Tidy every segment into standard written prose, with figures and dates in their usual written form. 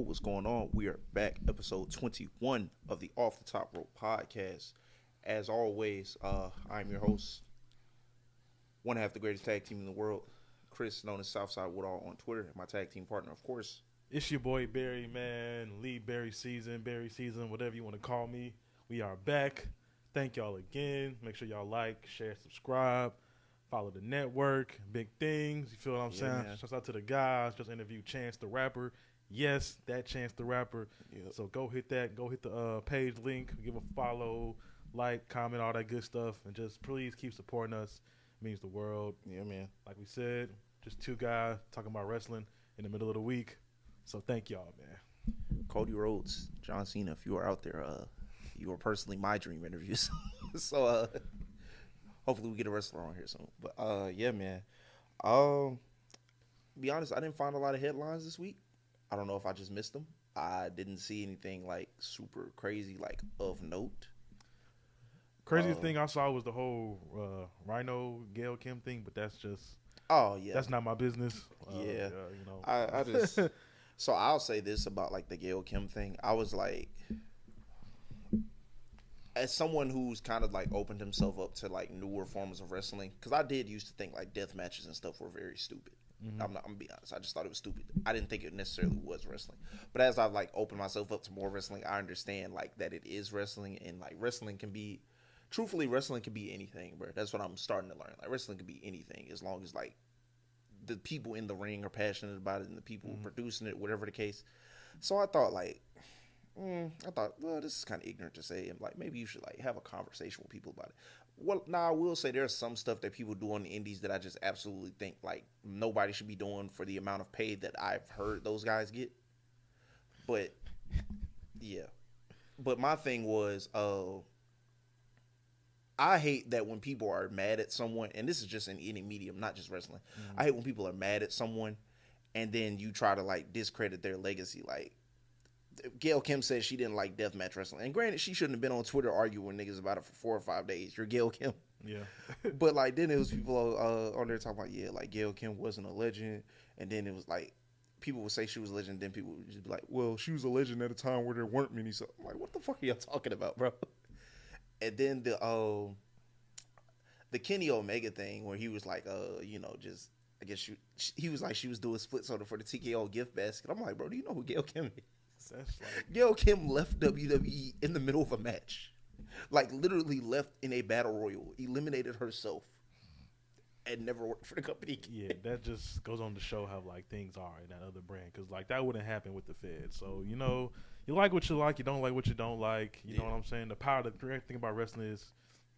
what's going on? We are back, episode 21 of the Off the Top Rope podcast. As always, I'm your host, one half the greatest tag team in the world, Chris, known as Southside Woodall on Twitter, and my tag team partner, of course. It's your boy Barry, man. Lee Barry season, whatever you want to call me. We are back. Thank y'all again. Make sure y'all like, share, subscribe. Follow the network. Big things. You feel what I'm saying? Man. Shouts out to the guys. Just interviewed Chance the Rapper. Yes, that Chance the Rapper. Yep. So go hit that. Go hit the page link. Give a follow, like, comment, all that good stuff. And just please keep supporting us. It means the world. Yeah, man. Like we said, just two guys talking about wrestling in the middle of the week. So thank y'all, man. Cody Rhodes, John Cena, if you are out there, you are personally my dream interviews. So hopefully we get a wrestler on here soon. But yeah, man. Be honest, I didn't find a lot of headlines this week. I don't know if I just missed them. I didn't see anything like super crazy, like of note. Craziest thing I saw was the whole Rhino Gail Kim thing, but that's just that's not my business. Yeah, you know, I just so I'll say this about like the Gail Kim thing. I was like, as someone who's kind of like opened himself up to like newer forms of wrestling, because I did used to think like death matches and stuff were very stupid. Mm-hmm. I'm gonna be honest. I just thought it was stupid. I didn't think it necessarily was wrestling. But as I've like opened myself up to more wrestling, I understand like that it is wrestling, and like wrestling can be, truthfully, wrestling can be anything, bro. That's what I'm starting to learn. Like wrestling can be anything as long as like the people in the ring are passionate about it and the people producing it, whatever the case. So I thought like, well, this is kind of ignorant to say, and like maybe you should like have a conversation with people about it. Well, now I will say there's some stuff that people do on the indies that I just absolutely think like nobody should be doing for the amount of pay that I've heard those guys get. But yeah, but my thing was, I hate that when people are mad at someone, and this is just in any medium, not just wrestling. I hate when people are mad at someone, and then you try to like discredit their legacy. Like Gail Kim said she didn't like deathmatch wrestling, and granted, she shouldn't have been on Twitter arguing with niggas about it for 4 or 5 days. You're Gail Kim. Yeah. But like then it was people on there talking about, yeah, like Gail Kim wasn't a legend, and then it was like people would say she was a legend, then people would just be like, well, she was a legend at a time where there weren't many. So I'm like, what the fuck are y'all talking about, bro? And then the Kenny Omega thing where he was like, you know, just I guess he was like she was doing split soda for the TKO gift basket. I'm like, bro, do you know who Gail Kim is? That's like... Gail Kim left WWE in the middle of a match, like literally left in a battle royal, eliminated herself, and never worked for the company again. Yeah, that just goes on to show how like things are in that other brand, because like that wouldn't happen with the Fed. So you know, you like what you like, you don't like what you don't like. You know what I'm saying? The power, the great thing about wrestling is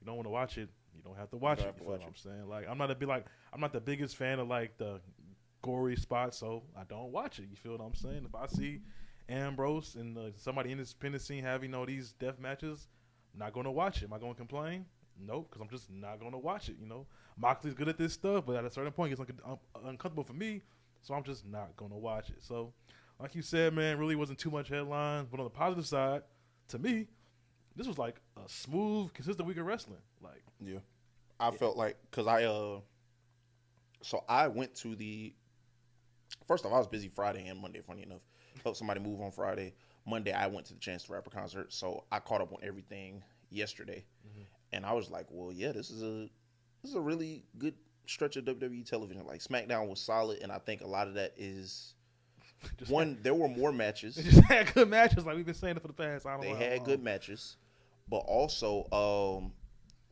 you don't want to watch it, you don't have to watch it. You feel what I'm saying? Like I'm not the biggest fan of like the gory spots, so I don't watch it. You feel what I'm saying? If I see Ambrose and somebody in this independent scene having these death matches, I'm not going to watch it. Am I going to complain? Nope, because I'm just not going to watch it. You know, Moxley's good at this stuff, but at a certain point, it's uncomfortable for me, so I'm just not going to watch it. So, like you said, man, really wasn't too much headlines. But on the positive side, to me, this was like a smooth, consistent week of wrestling. Like, yeah, I felt like because so I went to the first off, I was busy Friday and Monday. Funny enough, helped somebody move on Friday. Monday, I went to the Chance the Rapper concert, so I caught up on everything yesterday. And I was like, well, yeah, this is a really good stretch of WWE television. Like SmackDown was solid, and I think a lot of that is there were more matches. They just had good matches, like we've been saying it for the past. They had good matches, but also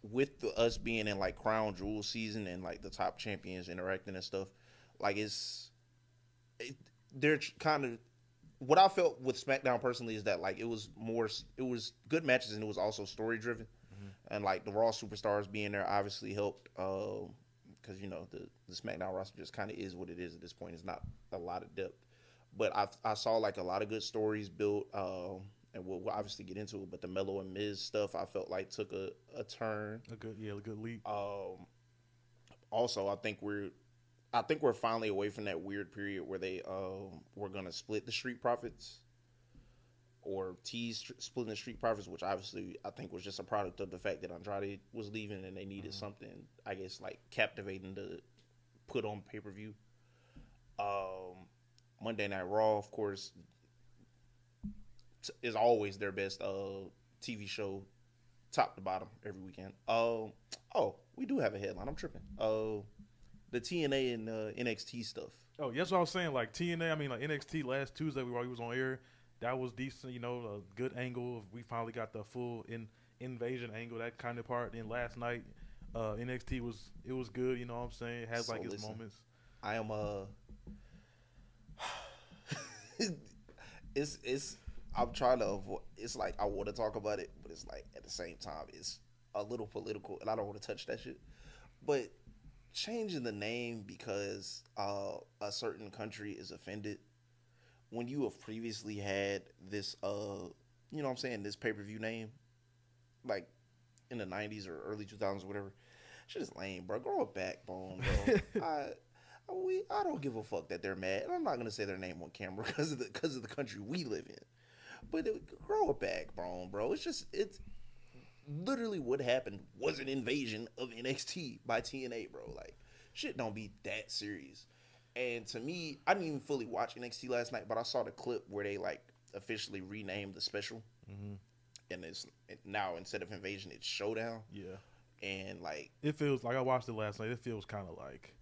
with us being in like Crown Jewel season and like the top champions interacting and stuff, like they're kind of. What I felt with SmackDown personally is that like it was good matches, and it was also story driven. And like the Raw superstars being there obviously helped, because you know the SmackDown roster just kind of is what it is at this point. It's not a lot of depth, but I saw like a lot of good stories built, and we'll obviously get into it. But the Melo and Miz stuff I felt like took a turn, a good leap. Also, I think we're finally away from that weird period where they were gonna split the Street Profits. Or tease splitting the Street Profits, which obviously I think was just a product of the fact that Andrade was leaving and they needed something, I guess, like captivating to put on pay-per-view. Monday Night Raw, of course, is always their best TV show, top to bottom, every weekend. Oh, we do have a headline. I'm tripping. The TNA and NXT stuff. Oh, yes, what I was saying. Like TNA, I mean, like NXT last Tuesday, while he was on air, that was decent. You know, a good angle. We finally got the full invasion angle, that kind of part. Then last night, NXT was good. You know what I'm saying? It has like its moments. I am it's I'm trying to avoid. It's like I want to talk about it, but it's like at the same time it's a little political, and I don't want to touch that shit. But changing the name because a certain country is offended when you have previously had this you know what I'm saying, this pay-per-view name like in the 90s or early 2000s or whatever, shit is lame, bro. Grow a backbone, bro. I don't give a fuck that they're mad, and I'm not gonna say their name on camera because of the country we live in. But grow a backbone, bro. It's literally what happened was an invasion of NXT by TNA, bro. Like, shit don't be that serious. And to me, I didn't even fully watch NXT last night, but I saw the clip where they like officially renamed the special, and it's now instead of invasion, it's showdown. Yeah. And like it feels like I watched it last night. It feels kind of like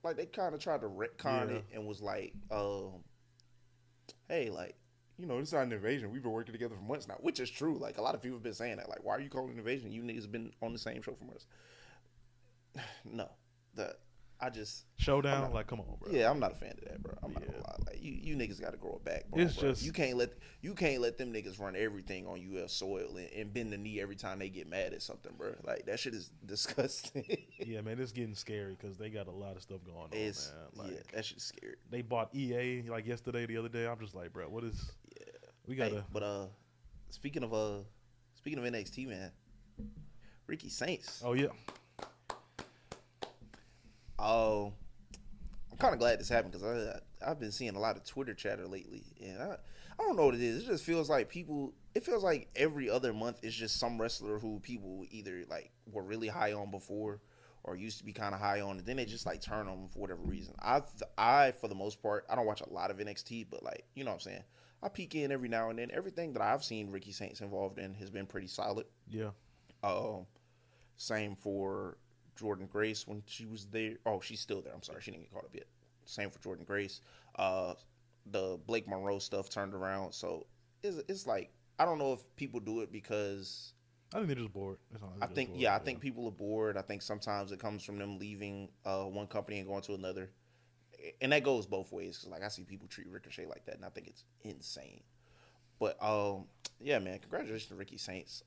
like they kind of tried to retcon it and was like, hey, like, you know, this is not an invasion. We've been working together for months now, which is true. Like a lot of people have been saying that. Like, why are you calling it an invasion? You niggas been on the same show for months. No, showdown. Like, come on, bro. Yeah, I'm not a fan of that, bro. I'm not gonna lie. Like, you niggas got to grow it back, bro. It's just you can't let them niggas run everything on U.S. soil and bend the knee every time they get mad at something, bro. Like, that shit is disgusting. Yeah, man, it's getting scary because they got a lot of stuff going on, man. Like, yeah, that shit's scary. They bought EA like the other day. I'm just like, bro, what is? Yeah, we gotta. Hey, but speaking of NXT, man, Ricky Saints. Oh yeah. Oh, I'm kind of glad this happened because I've been seeing a lot of Twitter chatter lately, and I don't know what it is. It just feels like it feels like every other month is just some wrestler who people either like were really high on before or used to be kind of high on, and then they just like turn on them for whatever reason. I for the most part, I don't watch a lot of NXT, but like, you know what I'm saying, I peek in every now and then. Everything that I've seen Ricky Saints involved in has been pretty solid. Yeah. Same for Jordan Grace when she was there. Oh, she's still there. I'm sorry, she didn't get caught up yet. Same for Jordan Grace. The Blake Monroe stuff turned around. So it's like, I don't know if people do it because I think they're just bored. I think people are bored. I think sometimes it comes from them leaving one company and going to another, and that goes both ways. Cause like I see people treat Ricochet like that, and I think it's insane. But yeah, man, congratulations to Ricky Saints.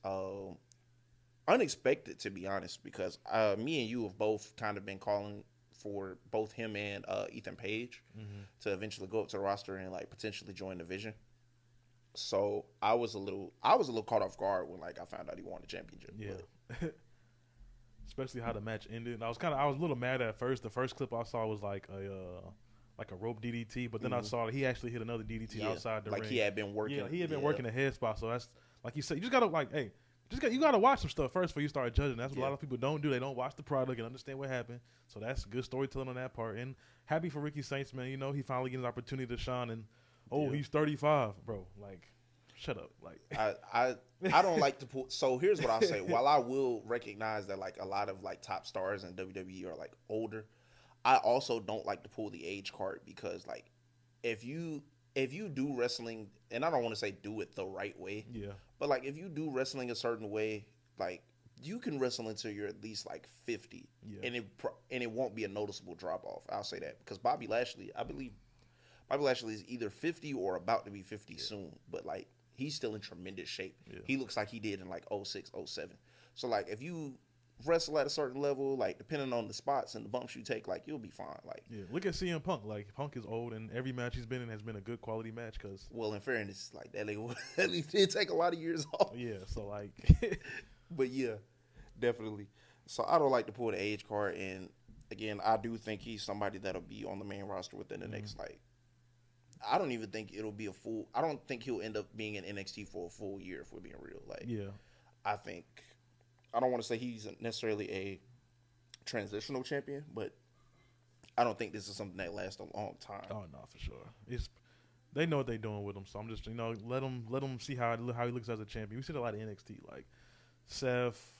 Unexpected, to be honest, because me and you have both kind of been calling for both him and Ethan Page to eventually go up to the roster and like potentially join the Vision. So I was a little caught off guard when like I found out he won the championship. Yeah, especially how the match ended. I was a little mad at first. The first clip I saw was like a rope DDT, but then I saw he actually hit another DDT outside the ring. Like he had been working. Yeah, he had been working the head spot. So that's like you said, you just gotta like, hey. You gotta watch some stuff first before you start judging. That's what a lot of people don't do. They don't watch the product and understand what happened. So that's good storytelling on that part. And happy for Ricky Saints, man. You know, he finally getting an opportunity to shine. And he's 35, bro. Like, shut up. Like, I don't like to pull. So here's what I'll say. While I will recognize that like a lot of like top stars in WWE are like older, I also don't like to pull the age card because like if you do wrestling, and I don't want to say do it the right way, but like if you do wrestling a certain way, like you can wrestle until you're at least like 50, and it won't be a noticeable drop off. I'll say that because Bobby Lashley, I believe Bobby Lashley is either 50 or about to be 50 soon, but like he's still in tremendous shape. He looks like he did in like 06, 07. So like if you wrestle at a certain level, like depending on the spots and the bumps you take, like you'll be fine. Like look at CM Punk. Like Punk is old, and every match he's been in has been a good quality match. Cause in fairness, like that at least did take a lot of years off. Yeah, so like, but yeah, definitely. So I don't like to pull the age card, and again, I do think he's somebody that'll be on the main roster within the next like. I don't even think it'll be a full. I don't think he'll end up being in NXT for a full year if we're being real. Like, I think. I don't want to say he's necessarily a transitional champion, but I don't think this is something that lasts a long time. Oh no, for sure. they know what they're doing with him. So I'm just let him see how he looks as a champion. We see a lot of NXT like Seth,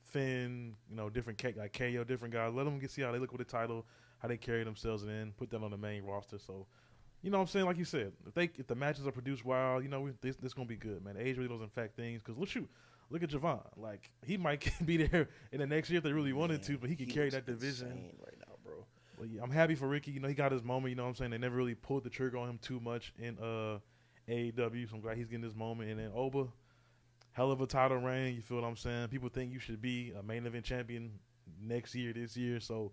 Finn, different like KO, different guys. Let them see how they look with the title, how they carry themselves, and then put that on the main roster. So, what I'm saying, like you said, if the matches are produced well, this gonna be good, man. Age really doesn't affect things because look at Javon. Like he might be there in the next year if they really wanted to, but he could carry that division right now, bro. Well, yeah, I'm happy for Ricky. He got his moment. What I'm saying, they never really pulled the trigger on him too much in AEW. So I'm glad he's getting this moment. And then Oba. Hell of a title reign, you feel what I'm saying? People think you should be a main event champion this year. So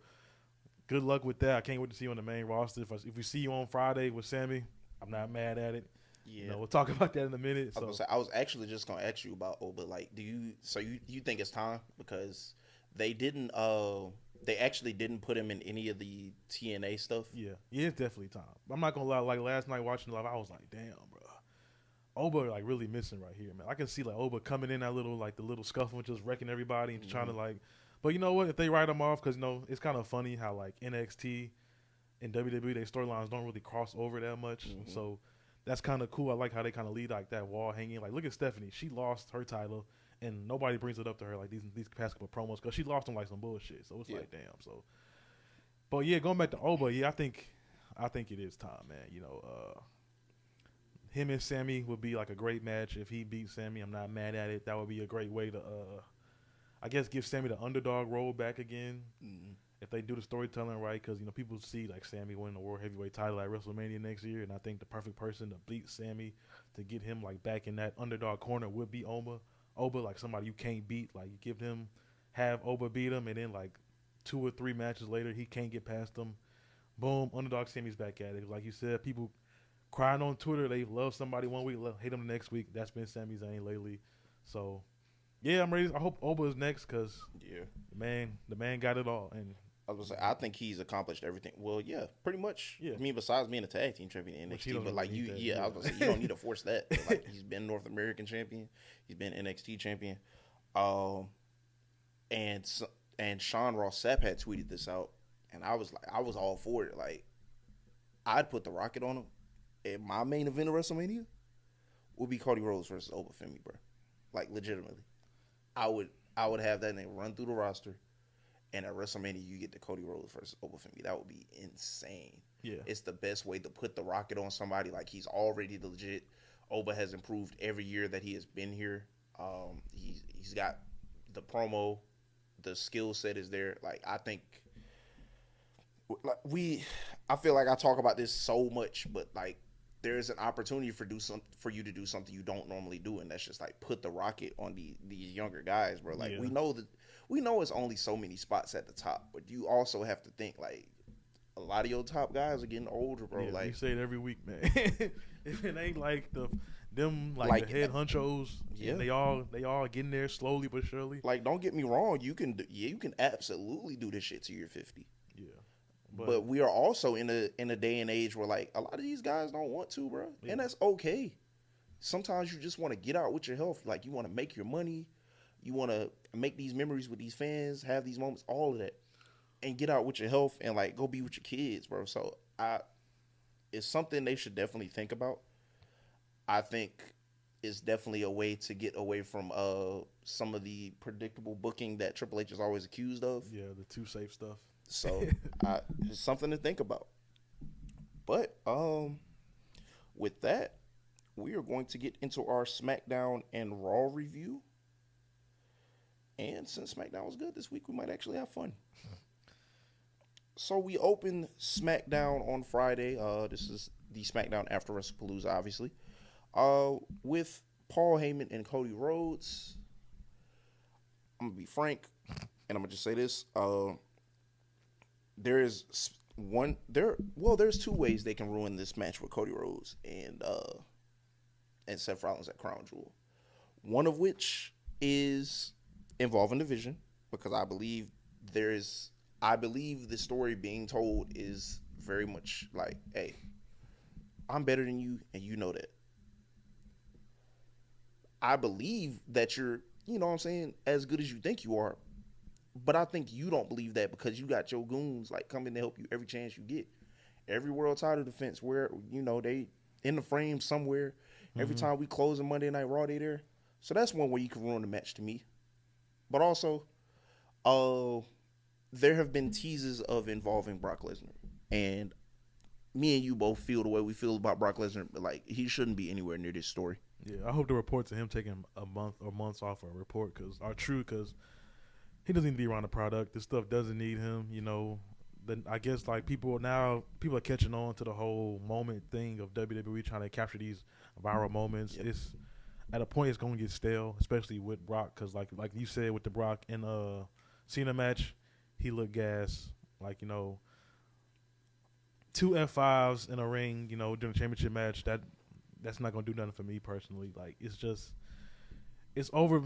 good luck with that. I can't wait to see you on the main roster. If we see you on Friday with Sammy, I'm not mad at it. Yeah, we'll talk about that in a minute. I was actually just gonna ask you about Oba. Like, do you think it's time because they didn't they actually didn't put him in any of the TNA stuff? Yeah, it's definitely time. I'm not gonna lie. Like last night watching live, I was like, damn, bro. Oba like really missing right here, man. I can see like Oba coming in that the little scuffle, just wrecking everybody and trying to like. But you know what? If they write him off, because it's kind of funny how like NXT and WWE their storylines don't really cross over that much. So that's kind of cool. I like how they kind of leave like that wall hanging. Like look at Stephanie, she lost her title and nobody brings it up to her like these past couple promos because she lost on like some bullshit. So it's like damn. So, but yeah, going back to Oba, I think it is time, man. Him and Sammy would be like a great match if he beats Sammy. I'm not mad at it. That would be a great way to, I guess, give Sammy the underdog role back again. If they do the storytelling right, because people see like Sammy winning the World Heavyweight title at WrestleMania next year, and I think the perfect person to beat Sammy to get him like back in that underdog corner would be Oba. Like somebody you can't beat. Like you have Oba beat him, and then like 2 or 3 matches later he can't get past him. Boom, underdog Sammy's back at it. Like you said, people crying on Twitter, they love somebody one week, hate them the next week. That's been Sami Zayn lately. So, yeah, I'm ready. I hope Oba is next because the man got it all. And I was gonna say, I think he's accomplished everything. Well, yeah, pretty much. Yeah. I mean, besides being a tag team champion in NXT, but like I was gonna say you don't need to force that. But, like he's been North American champion, he's been NXT champion, and Sean Ross Sapp had tweeted this out, and I was all for it. Like, I'd put the rocket on him. And my main event of WrestleMania would be Cody Rhodes versus Oba Femi, bro. Like legitimately, I would have that name run through the roster, and at WrestleMania you get the Cody Rhodes versus Oba Femi. That would be insane. Yeah, it's the best way to put the rocket on somebody. Like he's already legit. Oba has improved every year that he has been here. He's got the promo, the skill set is there. Like I think. I feel like I talk about this so much, but like. There's an opportunity for you to do something you don't normally do, and that's just like put the rocket on these younger guys, bro. Like we know it's only so many spots at the top, but you also have to think like a lot of your top guys are getting older, bro. Like you say it every week, man. If it ain't like the head honchos, they all getting there slowly but surely. Like don't get me wrong, you can absolutely do this shit till you're 50. Yeah. But we are also in a day and age where like a lot of these guys don't want to, bro, and that's okay. Sometimes you just want to get out with your health. Like you want to make your money, you want to make these memories with these fans, have these moments, all of that, and get out with your health and like go be with your kids, bro. So it's something they should definitely think about. I think it's definitely a way to get away from some of the predictable booking that Triple H is always accused of. Yeah, the too safe stuff. So it's something to think about. But with that, we are going to get into our SmackDown and Raw review. And since SmackDown was good this week, we might actually have fun. So we opened SmackDown on Friday. This is the SmackDown after WrestlePalooza, obviously. With Paul Heyman and Cody Rhodes. I'm going to be frank, and I'm going to just say this. There's 2 ways they can ruin this match with Cody Rhodes and Seth Rollins at Crown Jewel. One of which is involving division, because I believe the story being told is very much like, hey, I'm better than you and you know that. I believe that you're, as good as you think you are. But I think you don't believe that because you got your goons like coming to help you every chance you get. every world title defense where, they in the frame somewhere. Every time we close a Monday Night Raw, they there. So that's one way you can ruin the match to me. But also, there have been teases of involving Brock Lesnar. And me and you both feel the way we feel about Brock Lesnar. Like, he shouldn't be anywhere near this story. Yeah, I hope the reports of him taking a month or months off a report are true, because he doesn't need to be around the product. This stuff doesn't need him, Then I guess like people are catching on to the whole moment thing of WWE trying to capture these viral moments. Yep. It's at a point it's going to get stale, especially with Brock, because like you said with the Brock and Cena match, he looked gas. Like, 2 F5s in a ring, during the championship match, that's not going to do nothing for me personally. Like, it's over.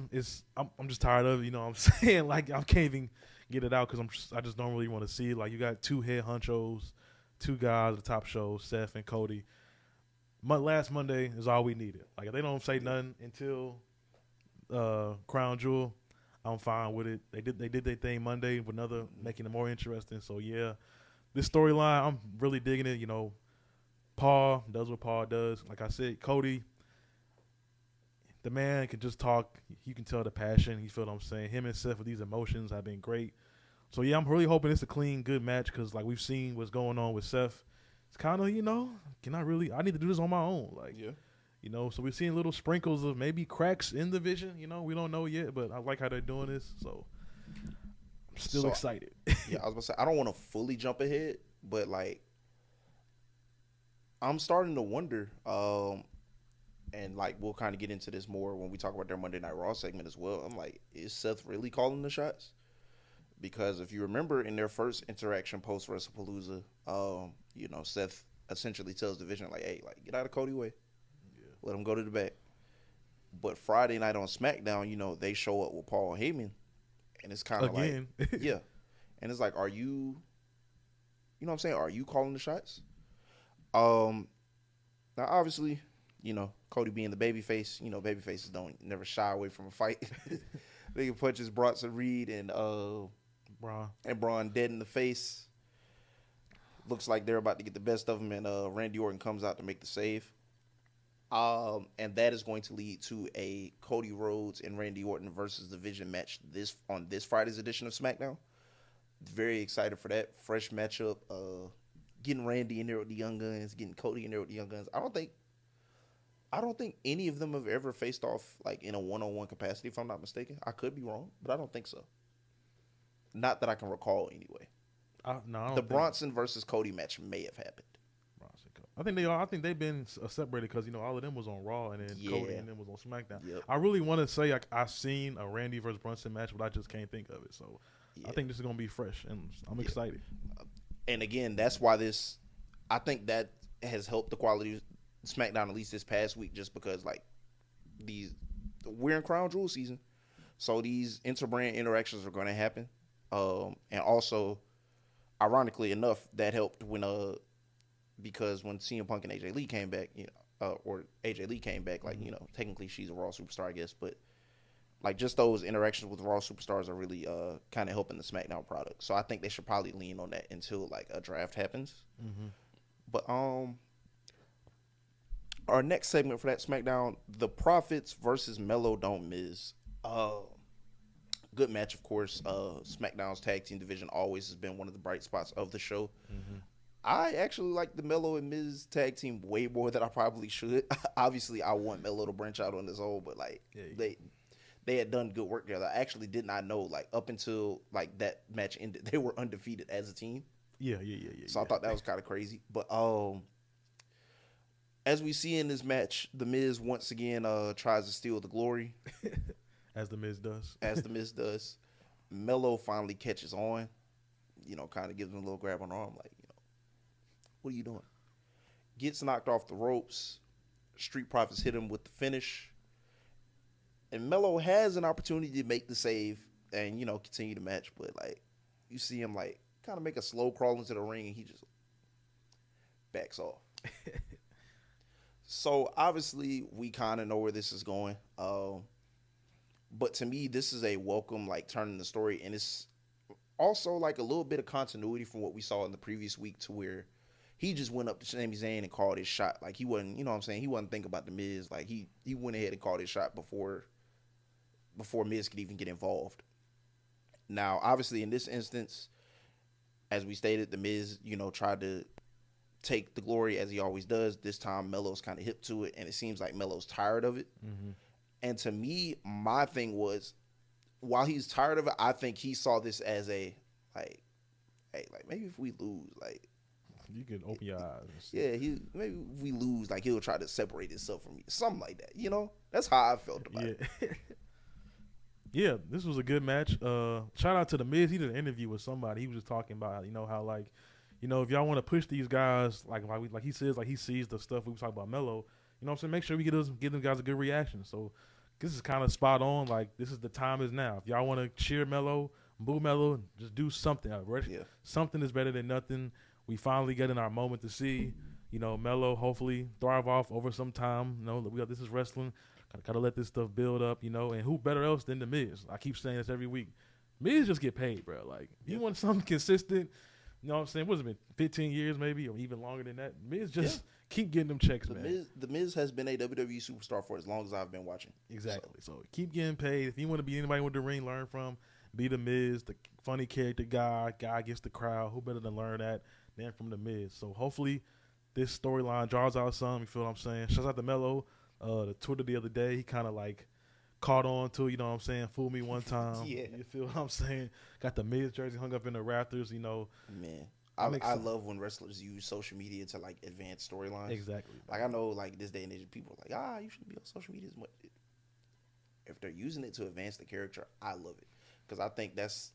I'm just tired of it, you know what I'm saying? Like, I can't even get it out because I just don't really want to see it. Like, you got 2 head honchos, 2 guys at the top show, Seth and Cody. Last Monday is all we needed. Like, if they don't say nothing until Crown Jewel, I'm fine with it. They did their thing Monday with making it more interesting. So yeah, this storyline, I'm really digging it. Paul does what Paul does. Like I said, Cody, the man can just talk. You can tell the passion. You feel what I'm saying? Him and Seth with these emotions have been great. So yeah, I'm really hoping it's a clean, good match, because like we've seen what's going on with Seth. It's kind of, I need to do this on my own. Like, yeah. So we're seeing little sprinkles of maybe cracks in the vision. We don't know yet, but I like how they're doing this. So I'm still excited. Yeah, I was going to say, I don't want to fully jump ahead, but like, I'm starting to wonder, and like we'll kind of get into this more when we talk about their Monday Night Raw segment as well. I'm like, is Seth really calling the shots? Because if you remember in their first interaction post WrestlePalooza, Seth essentially tells the Division, like, hey, like, get out of Cody way. Yeah. Let him go to the back. But Friday night on SmackDown, they show up with Paul Heyman. And it's kind of like, yeah. And it's like, are you know what I'm saying? Are you calling the shots? Now, obviously, Cody being the babyface, babyfaces don't never shy away from a fight. They can punch his Bronson Reed and Braun dead in the face. Looks like they're about to get the best of him, and Randy Orton comes out to make the save. And that is going to lead to a Cody Rhodes and Randy Orton versus the Division match on this Friday's edition of SmackDown. Very excited for that. Fresh matchup. Getting Randy in there with the Young Guns, getting Cody in there with the Young Guns. I don't think any of them have ever faced off like in a one-on-one capacity, if I'm not mistaken. I could be wrong, but I don't think so. Not that I can recall anyway. The Bronson versus Cody match may have happened. I think they are. I think they've been separated because all of them was on Raw and then Cody and them was on SmackDown. Yep. I really want to say I've seen a Randy versus Brunson match, but I just can't think of it. So I think this is gonna be fresh, and I'm excited. And again, that's why I think that has helped the quality of SmackDown at least this past week, just because like we're in Crown Jewel season, so these interbrand interactions are going to happen, and also, ironically enough, that helped because when CM Punk and AJ Lee came back, or AJ Lee came back, like technically she's a Raw superstar, I guess, but like just those interactions with Raw superstars are really kind of helping the SmackDown product. So I think they should probably lean on that until like a draft happens. Mm-hmm. But our next segment for that SmackDown, the Profits versus Melo Don't Miz. Good match, of course. SmackDown's tag team division always has been one of the bright spots of the show. Mm-hmm. I actually like the Melo and Miz tag team way more than I probably should. Obviously, I want Melo to branch out on his own, but like they had done good work together. I actually did not know, like, up until like that match ended, they were undefeated as a team. Yeah. So I thought that was kind of crazy. But as we see in this match, the Miz once again tries to steal the glory. As the Miz does. Melo finally catches on, kind of gives him a little grab on the arm, like, what are you doing? Gets knocked off the ropes. Street Profits hit him with the finish. And Melo has an opportunity to make the save and, continue the match. But, like, you see him, like, kind of make a slow crawl into the ring, and he just backs off. So, obviously, we kind of know where this is going. But to me, this is a welcome, like, turn in the story. And it's also, like, a little bit of continuity from what we saw in the previous week, to where he just went up to Sami Zayn and called his shot. Like, he wasn't, you know what I'm saying? He wasn't thinking about the Miz. Like, he went ahead and called his shot before Miz could even get involved. Now, obviously, in this instance, as we stated, the Miz, you know, tried to take the glory as he always does. This time, Melo's kind of hip to it, and it seems like Melo's tired of it. Mm-hmm. And to me, my thing was, while he's tired of it, I think he saw this as a, like, hey, like, maybe if we lose, like, you can open your eyes. Yeah, maybe if we lose, like, he'll try to separate himself from me. Something like that, you know? That's how I felt about it. Yeah, this was a good match. Shout out to the Miz. He did an interview with somebody. He was just talking about, you know, how, like, you know, if y'all want to push these guys, like he says, like, he sees the stuff we was talking about Melo, you know what I'm saying? Make sure we give them guys a good reaction. So this is kind of spot on. Like, this is the time is now. If y'all want to cheer Melo, boo Melo, just do something. Right? Yeah. Something is better than nothing. We finally get in our moment to see, you know, Melo hopefully thrive off over some time. You know, this is wrestling. Gotta let this stuff build up, you know. And who better else than the Miz? I keep saying this every week. Miz just get paid, bro. Like, if you want something consistent, you know what I'm saying? What's it been, 15 years maybe, or even longer than that? Miz just keep getting them checks, man. The Miz has been a WWE superstar for as long as I've been watching. Exactly. So keep getting paid. If you want to be anybody with the ring, learn from, be the Miz, the funny character guy gets the crowd. Who better than learn that than from the Miz? So hopefully this storyline draws out some. You feel what I'm saying? Shouts out to Melo. The Twitter the other day, he kind of like caught on to, you know what I'm saying, fool me one time. Yeah. You feel what I'm saying? Got the Miz jersey hung up in the rafters, you know. Man, I love when wrestlers use social media to, like, advance storylines. Exactly. Like, I know, like, this day and age, people are like, you shouldn't be on social media as much. If they're using it to advance the character, I love it. Because I think that's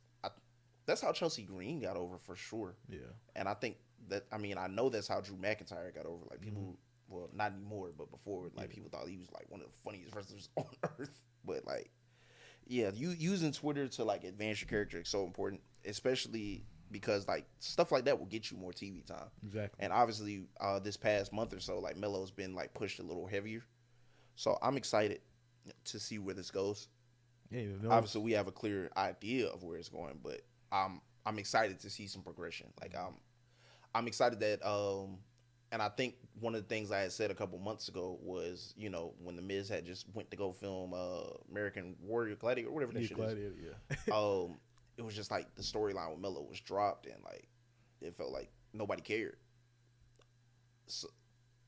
how Chelsea Green got over for sure. Yeah. And I think that, I mean, I know that's how Drew McIntyre got over. Like, people, well, not anymore, but before, like, people thought he was, like, one of the funniest wrestlers on earth. But, like, yeah, using Twitter to, like, advance your character is so important, especially because, like, stuff like that will get you more TV time. Exactly. And obviously, this past month or so, like, Melo's been, like, pushed a little heavier. So I'm excited to see where this goes. Yeah, obviously, we have a clear idea of where it's going, but I'm excited to see some progression. Like, I'm excited that and I think one of the things I had said a couple months ago was, you know, when the Miz had just went to go film American Warrior Gladiator or whatever that shit is. Yeah. It was just like the storyline with Melo was dropped and, like, it felt like nobody cared. So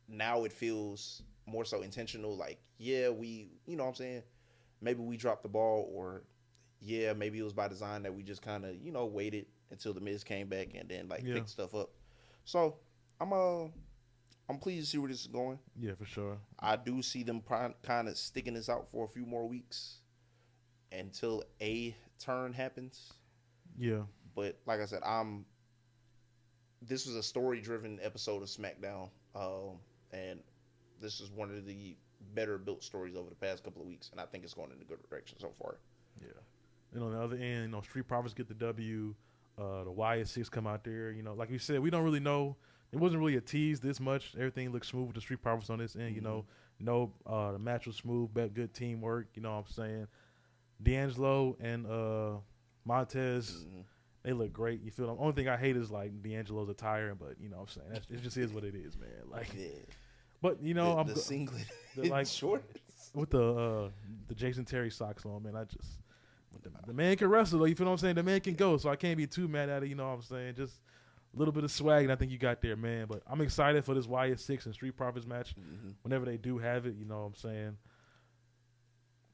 now it feels more so intentional. Like, yeah, we, you know what I'm saying? Maybe we dropped the ball, or yeah, maybe it was by design that we just kind of, you know, waited until the Miz came back and then, like, picked stuff up. So I'm pleased to see where this is going. Yeah, for sure. I do see them kind of sticking this out for a few more weeks until a turn happens. Yeah. But like I said, this was a story-driven episode of Smackdown, and this is one of the better built stories over the past couple of weeks, and I think it's going in a good direction so far. Yeah. And on the other end, you know, Street Profits get the W. The YS6 come out there. You know, like we said, we don't really know. It wasn't really a tease this much. Everything looked smooth with the Street Profits on this end. You know, the match was smooth, but good teamwork. You know what I'm saying? D'Angelo and Montez, they look great. You feel? The only thing I hate is, like, D'Angelo's attire, but you know what I'm saying? It just is what it is, man. Like, but you know, the singlet, like shorts with the Jason Terry socks on, man. The man can wrestle, though. You feel what I'm saying? The man can go, so I can't be too mad at it. You know what I'm saying? Just a little bit of swag, and I think you got there, man. But I'm excited for this YS6 and Street Profits match whenever they do have it. You know what I'm saying?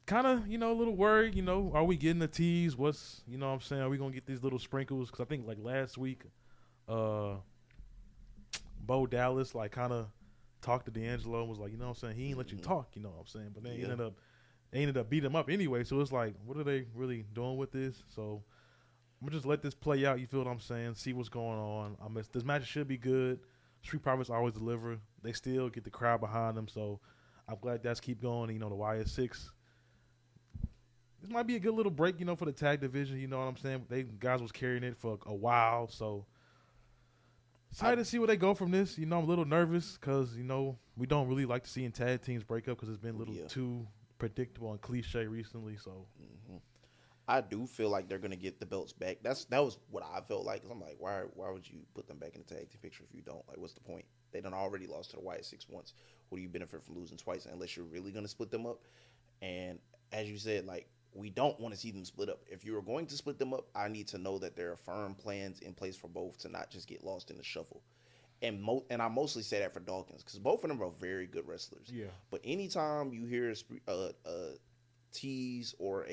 Kind of, you know, a little worried. You know, are we getting a tease? What's, you know what I'm saying? Are we going to get these little sprinkles? Because I think, like, last week, Bo Dallas, like, kind of talked to D'Angelo and was like, you know what I'm saying? He ain't let you talk, you know what I'm saying? But then they ended up beating him up anyway. So it's like, what are they really doing with this? So I'm going to just let this play out. You feel what I'm saying? See what's going on. This match should be good. Street Profits always deliver. They still get the crowd behind them. So I'm glad that's keep going. You know, the YS6. This might be a good little break, you know, for the tag division. You know what I'm saying? They guys was carrying it for a while. So excited to see where they go from this. You know, I'm a little nervous because, you know, we don't really like to see tag teams break up because it's been a little too predictable and cliche recently. So I do feel like they're gonna get the belts back. That was what I felt like. 'Cause I'm like, why would you put them back in the tag team picture if you don't? Like, what's the point? They done already lost to the Wyatt Six once. What do you benefit from losing twice unless you're really gonna split them up? And as you said, like, we don't want to see them split up. If you are going to split them up, I need to know that there are firm plans in place for both to not just get lost in the shuffle. And I mostly say that for Dawkins because both of them are very good wrestlers. Yeah. But anytime you hear a tease or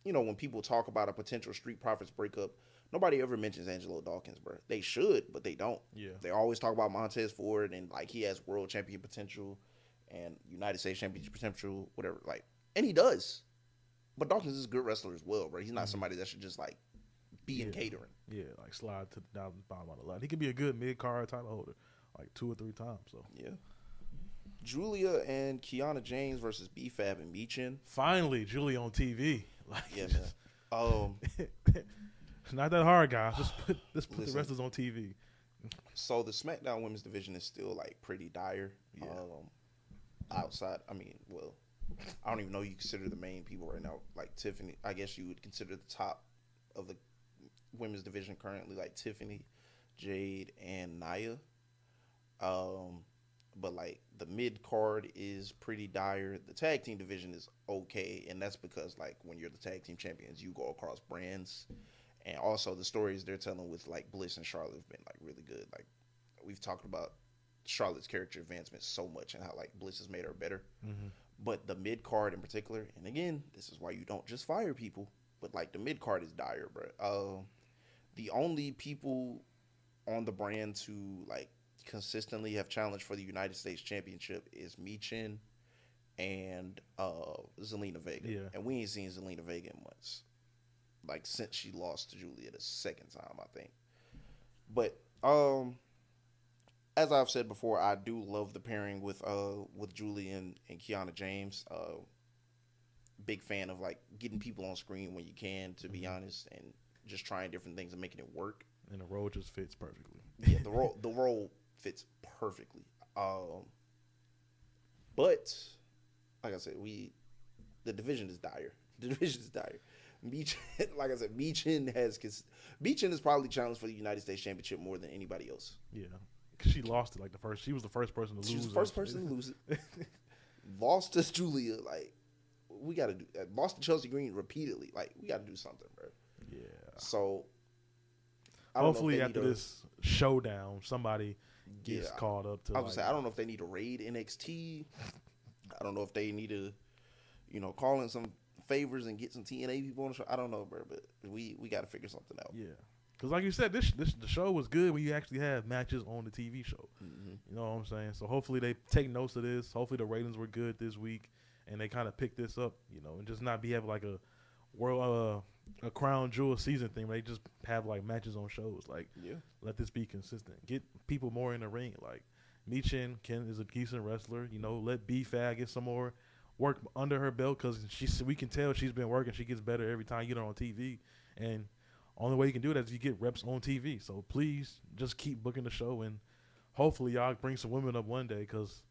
when people talk about a potential Street Profits breakup, nobody ever mentions Angelo Dawkins, bro. They should, but they don't. Yeah. They always talk about Montez Ford and like he has world champion potential and United States championship potential, whatever. Like, and he does. But Dawkins is a good wrestler as well, bro. He's not somebody that should just like be in catering. Yeah, like slide to down the bottom of the line. He could be a good mid-card title holder, like 2 or 3 times. So yeah. Julia and Kiana James versus B-Fab and Michin. Finally, Julia on TV. Like, yeah, man. It's not that hard, guys. Just put the wrestlers on TV. So the SmackDown Women's Division is still like pretty dire. Yeah. Outside, I mean, well, I don't even know you consider the main people right now. Like Tiffany, I guess you would consider the top of the women's division currently, like Tiffany, Jade, and Nia. But like the mid card is pretty dire. The tag team division is okay, and that's because like when you're the tag team champions, you go across brands, and also the stories they're telling with like Bliss and Charlotte have been like really good. Like we've talked about Charlotte's character advancement so much and how like Bliss has made her better. Mm-hmm. But the mid card in particular, and again, this is why you don't just fire people. But like the mid card is dire, bro. The only people on the brand to like consistently have challenged for the United States Championship is Michin and Zelina Vega. Yeah. And we ain't seen Zelina Vega in months. Like since she lost to Julia the second time, I think. But as I've said before, I do love the pairing with Julia and Kiana James. Big fan of like getting people on screen when you can, to be honest, and just trying different things and making it work. And the role just fits perfectly. Yeah, the role fits perfectly. But like I said, the division is dire. The division is dire. Michin, like I said, Michin is probably challenged for the United States Championship more than anybody else. Yeah, because she lost it like she was the first person to lose. She was the first person to lose it. Lost to Julia, like we got to do. Lost to Chelsea Green repeatedly, like we got to do something, bro. Yeah. So hopefully after this showdown, somebody gets called up to. I was gonna say, I don't know if they need to raid NXT. I don't know if they need to, call in some favors and get some TNA people on the show. I don't know, bro, but we got to figure something out. Yeah, because like you said, the show was good when you actually have matches on the TV show. Mm-hmm. You know what I'm saying? So hopefully they take notes of this. Hopefully the ratings were good this week, and they kind of pick this up, and just not have like a world a crown jewel season thing where they just have like matches on shows. Like, let this be consistent. Get people more in the ring. Like Michin is a decent wrestler. Let B-Fab get some more work under her belt because we can tell she's been working. She gets better every time you get her on TV, and only way you can do that is you get reps on TV. So please just keep booking the show, and hopefully y'all bring some women up one day because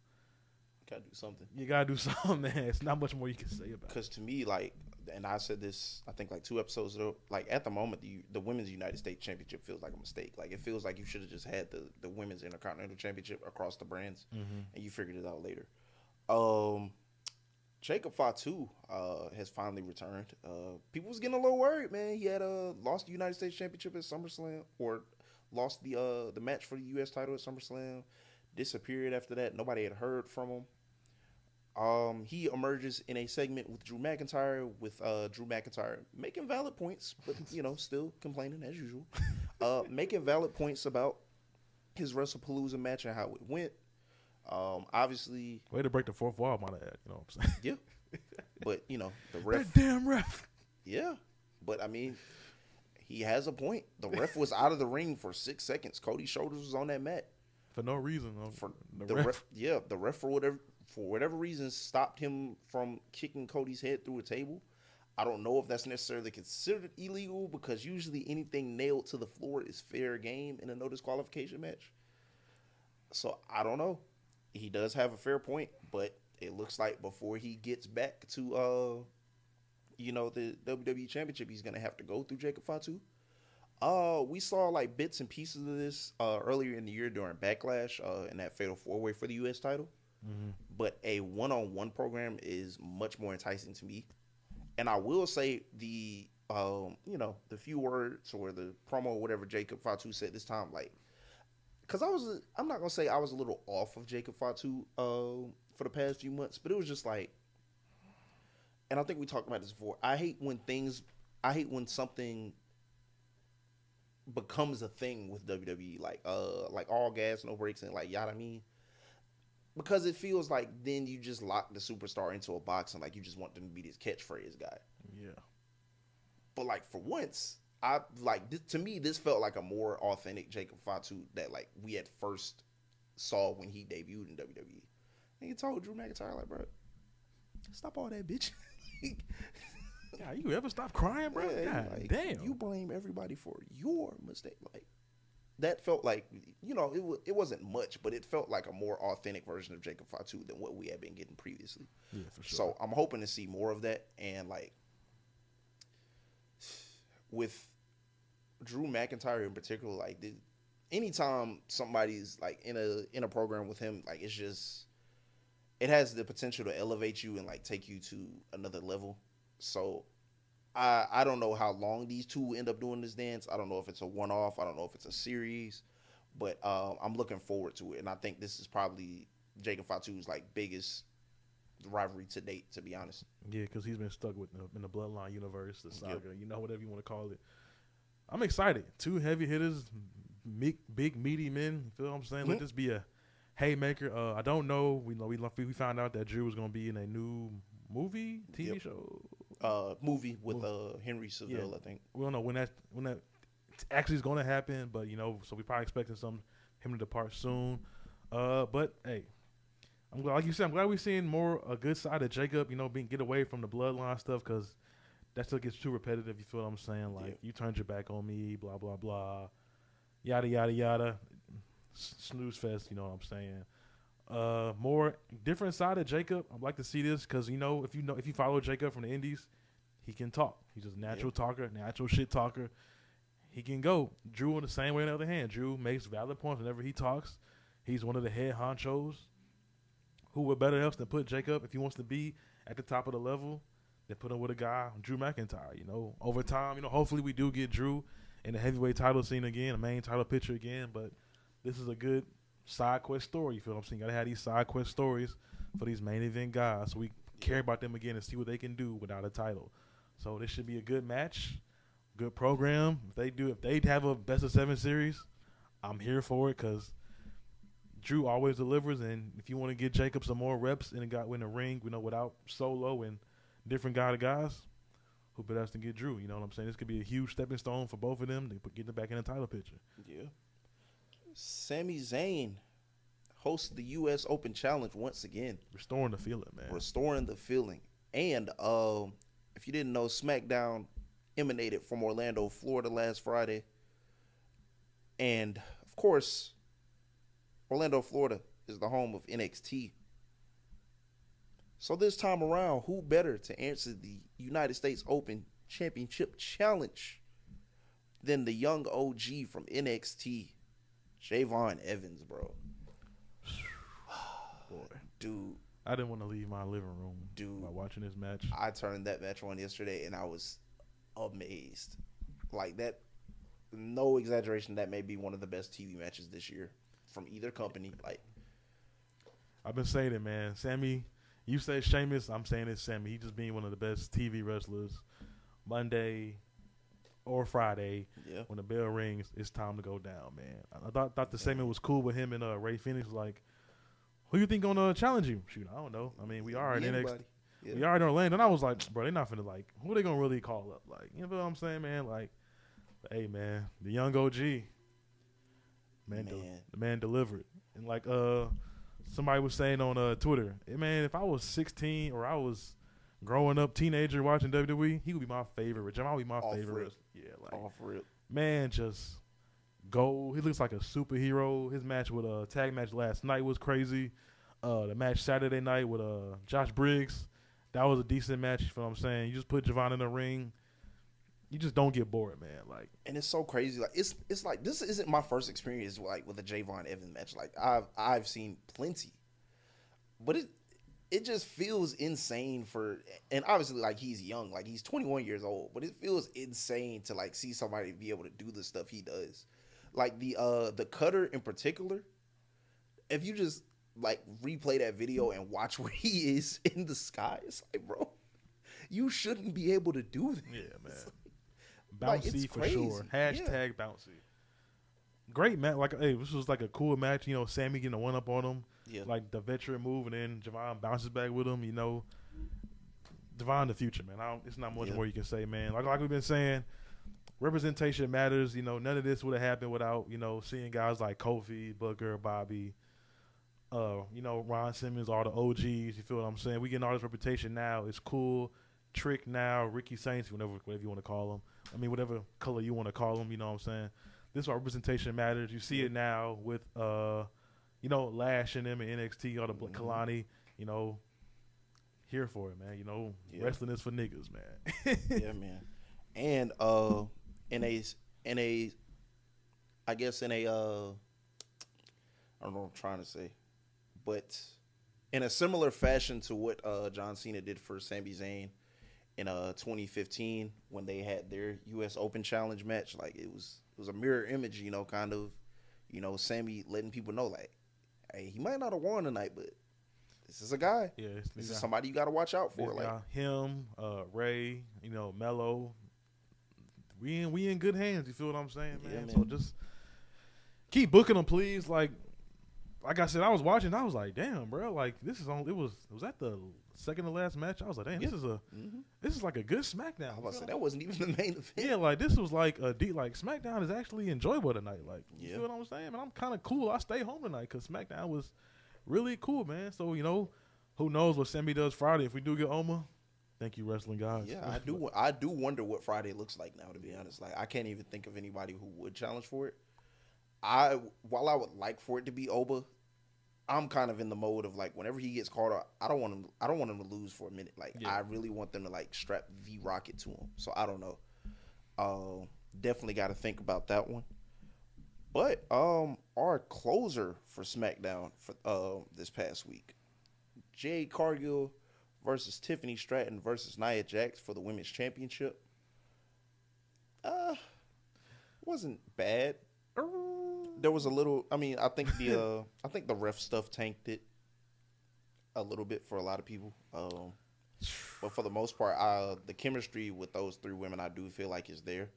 gotta do something. You gotta do something, man. It's not much more you can say about it. Because to me, like, and I said this, I think like 2 episodes ago, like at the moment, the Women's United States Championship feels like a mistake. Like it feels like you should have just had the Women's Intercontinental Championship across the brands, and you figured it out later. Jacob Fatu has finally returned. People was getting a little worried, man. He had lost the United States Championship at SummerSlam, or lost the match for the U.S. title at SummerSlam. Disappeared after that. Nobody had heard from him. He emerges in a segment with Drew McIntyre, Drew McIntyre making valid points, but still complaining as usual. Making valid points about his WrestlePalooza match and how it went. Obviously, way to break the fourth wall, might add. You know what I'm saying? Yeah, but the ref. That damn ref. Yeah, but I mean, he has a point. The ref was out of the ring for 6 seconds. Cody's shoulders was on that mat for no reason. For the ref. Yeah, the ref for whatever reason stopped him from kicking Cody's head through a table. I don't know if that's necessarily considered illegal because usually anything nailed to the floor is fair game in a no disqualification match. So I don't know. He does have a fair point, but it looks like before he gets back to the WWE Championship, he's gonna have to go through Jacob Fatu. We saw like bits and pieces of this earlier in the year during Backlash in that Fatal 4-Way for the U.S. title. Mm-hmm. But a one-on-one program is much more enticing to me. And I will say the few words or the promo or whatever Jacob Fatu said this time, like, because I'm not gonna say I was a little off of Jacob Fatu for the past few months, but it was just like, and I think we talked about this before. I hate when something becomes a thing with WWE, like all gas, no brakes, and like, yada, I mean, because it feels like then you just lock the superstar into a box and like you just want them to be this catchphrase guy. Yeah. But like for once, I like this, to me this felt like a more authentic Jacob Fatu that like we at first saw when he debuted in WWE. And he told Drew McIntyre like, bro, stop all that bitch. Yeah, you ever stop crying, bro? Yeah, God like, damn. you blame everybody for your mistake. Like that felt like, it wasn't much, but it felt like a more authentic version of Jacob Fatu than what we had been getting previously. Yeah, for sure. So I'm hoping to see more of that. And like with Drew McIntyre in particular, like anytime somebody's like in a program with him, like it has the potential to elevate you and like take you to another level. So I don't know how long these two end up doing this dance. I don't know if it's a one-off. I don't know if it's a series, but I'm looking forward to it. And I think this is probably Jacob Fatu's like biggest rivalry to date, to be honest. Yeah, because he's been stuck in the Bloodline universe, the saga, whatever you want to call it. I'm excited. Two heavy hitters, big meaty men. You feel what I'm saying? Mm-hmm. Let this be a haymaker. I don't know. We found out that Drew was going to be in a new movie, TV show. Movie with Henry Cavill, I think. We don't know when that actually is going to happen, but so we probably expecting him to depart soon. But hey, I'm glad, like you said, I'm glad we're seeing more a good side of Jacob. Get away from the bloodline stuff because that stuff gets too repetitive. You feel what I'm saying? Like you turned your back on me, blah blah blah, yada yada yada, snooze fest. You know what I'm saying? More different side of Jacob. I'd like to see this because if you follow Jacob from the Indies, he can talk. He's just a natural talker, natural shit talker. He can go. Drew in the same way. On the other hand, Drew makes valid points whenever he talks. He's one of the head honchos. Who would better else than put Jacob if he wants to be at the top of the level? Than put him with a guy, Drew McIntyre. Over time, hopefully we do get Drew in the heavyweight title scene again, a main title picture again. But this is a good side quest story. You feel what I'm saying? You gotta have these side quest stories for these main event guys, so we care about them again and see what they can do without a title. So this should be a good match, good program. If they have a best of 7 series, I'm here for it because Drew always delivers. And if you want to get Jacob some more reps in the ring, without Solo and different guys, who better else than get Drew? You know what I'm saying? This could be a huge stepping stone for both of them to get them back in the title picture. Yeah. Sami Zayn hosts the U.S. Open Challenge once again. Restoring the feeling, man. Restoring the feeling. And if you didn't know, Smackdown emanated from Orlando, Florida last Friday. And, of course, Orlando, Florida is the home of NXT. So this time around, who better to answer the United States Open Championship Challenge than the young OG from NXT, Javon Evans, bro. Boy. Dude. I didn't want to leave my living room by watching this match. I turned that match on yesterday, and I was amazed. Like, that, no exaggeration, that may be one of the best TV matches this year from either company. Like, I've been saying it, man. Sammy, you say Sheamus, I'm saying it's Sammy. He just being one of the best TV wrestlers. Monday or Friday, when the bell rings, it's time to go down, man. I thought the segment was cool with him and Ray Phoenix. Like, who you think gonna challenge you? Shoot, I don't know. I mean, we are in NXT. Yeah. We are in Orlando, and I was like, bro, they're not finna, like, who are they gonna really call up? Like, you know what I'm saying, man? Like, hey, man, the young OG, the man delivered. And like, somebody was saying on Twitter, hey, man, if I was 16 or I was growing up teenager watching WWE, he would be my favorite. Jamal would be my favorite. Yeah, like, all for it. Man, just go. He looks like a superhero. His match with tag match last night was crazy. The match Saturday night with Josh Briggs, that was a decent match. You feel what I'm saying? You just put Javon in the ring. You just don't get bored, man. Like, and it's so crazy. Like it's like this isn't my first experience like with a Javon Evans match. Like I've seen plenty, but it just feels insane and obviously like he's young, like he's 21 years old, but it feels insane to like see somebody be able to do the stuff he does. Like the cutter in particular, if you just like replay that video and watch where he is in the sky, it's like, bro, you shouldn't be able to do this. Yeah, man. Bouncy it's for crazy. sure. Hashtag bouncy. Great match. Like, hey, this was like a cool match. You know, Sammy getting a one up on him. Yeah. Like the veteran move, and then Javon bounces back with him. You know, Javon the future, man. It's not much more you can say, man. Like we've been saying, representation matters. You know, none of this would have happened without, you know, seeing guys like Kofi, Booker, Bobby, you know, Ron Simmons, all the OGs. You feel what I'm saying? We getting all this reputation now. It's cool. Trick now, Ricky Saints, whatever you want to call them. I mean, whatever color you want to call them. You know what I'm saying? This is why representation matters. You see it now with, you know, Lash and them in NXT, all the Kalani. You know, here for it, man. You know, wrestling is for niggas, man. Yeah, man. And I don't know what I'm trying to say, but in a similar fashion to what John Cena did for Sami Zayn in 2015 when they had their U.S. Open Challenge match, like it was a mirror image, you know, kind of, you know, Sami letting people know, like, hey, he might not have won tonight, but this is a guy. Yeah, this is somebody you got to watch out for. Like him, Ray, you know, Mello. We in good hands. You feel what I'm saying, man? Yeah, man. So just keep booking them, please. Like I said, I was watching. I was like, damn, bro. Like this is on. Was that the second to last match? I was like, damn, this is like a good SmackDown. I was say that wasn't even the main event. Yeah, like this was like a deep. Like SmackDown is actually enjoyable tonight. Like you feel what I'm saying? Man, I'm kind of cool. I stay home tonight because SmackDown was really cool, man. So you know, who knows what Sammy does Friday if we do get Oma. Thank you, wrestling guys. Yeah, I do wonder what Friday looks like now, to be honest. Like, I can't even think of anybody who would challenge for it. While I would like for it to be Oba, I'm kind of in the mode of like whenever he gets called out, I don't want him to lose for a minute. Like I really want them to like strap the Rocket to him. So I don't know. Definitely got to think about that one. But our closer for SmackDown for this past week, Jade Cargill versus Tiffany Stratton versus Nia Jax for the women's championship. Wasn't bad. There was a little. I mean, I think the ref stuff tanked it a little bit for a lot of people. But for the most part, the chemistry with those three women, I do feel like is there.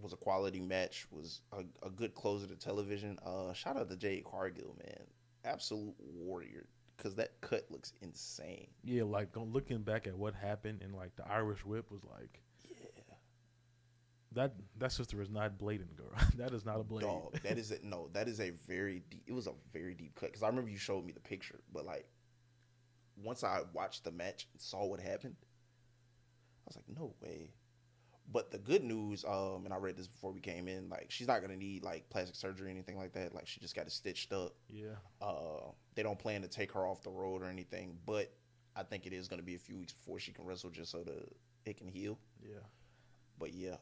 Was a quality match. Was a good closer to television. Shout out to Jade Cargill, man, absolute warrior. Because that cut looks insane. Yeah, like looking back at what happened and like the Irish whip was like, yeah, that sister is not blading, girl. That is not a blade. Dog, that is a very deep. It was a very deep cut. Because I remember you showed me the picture, but like once I watched the match and saw what happened, I was like, no way. But the good news, and I read this before we came in, like she's not gonna need like plastic surgery or anything like that. Like she just got it stitched up. Yeah. They don't plan to take her off the road or anything, but I think it is gonna be a few weeks before she can wrestle, just so it can heal. Yeah. But yeah,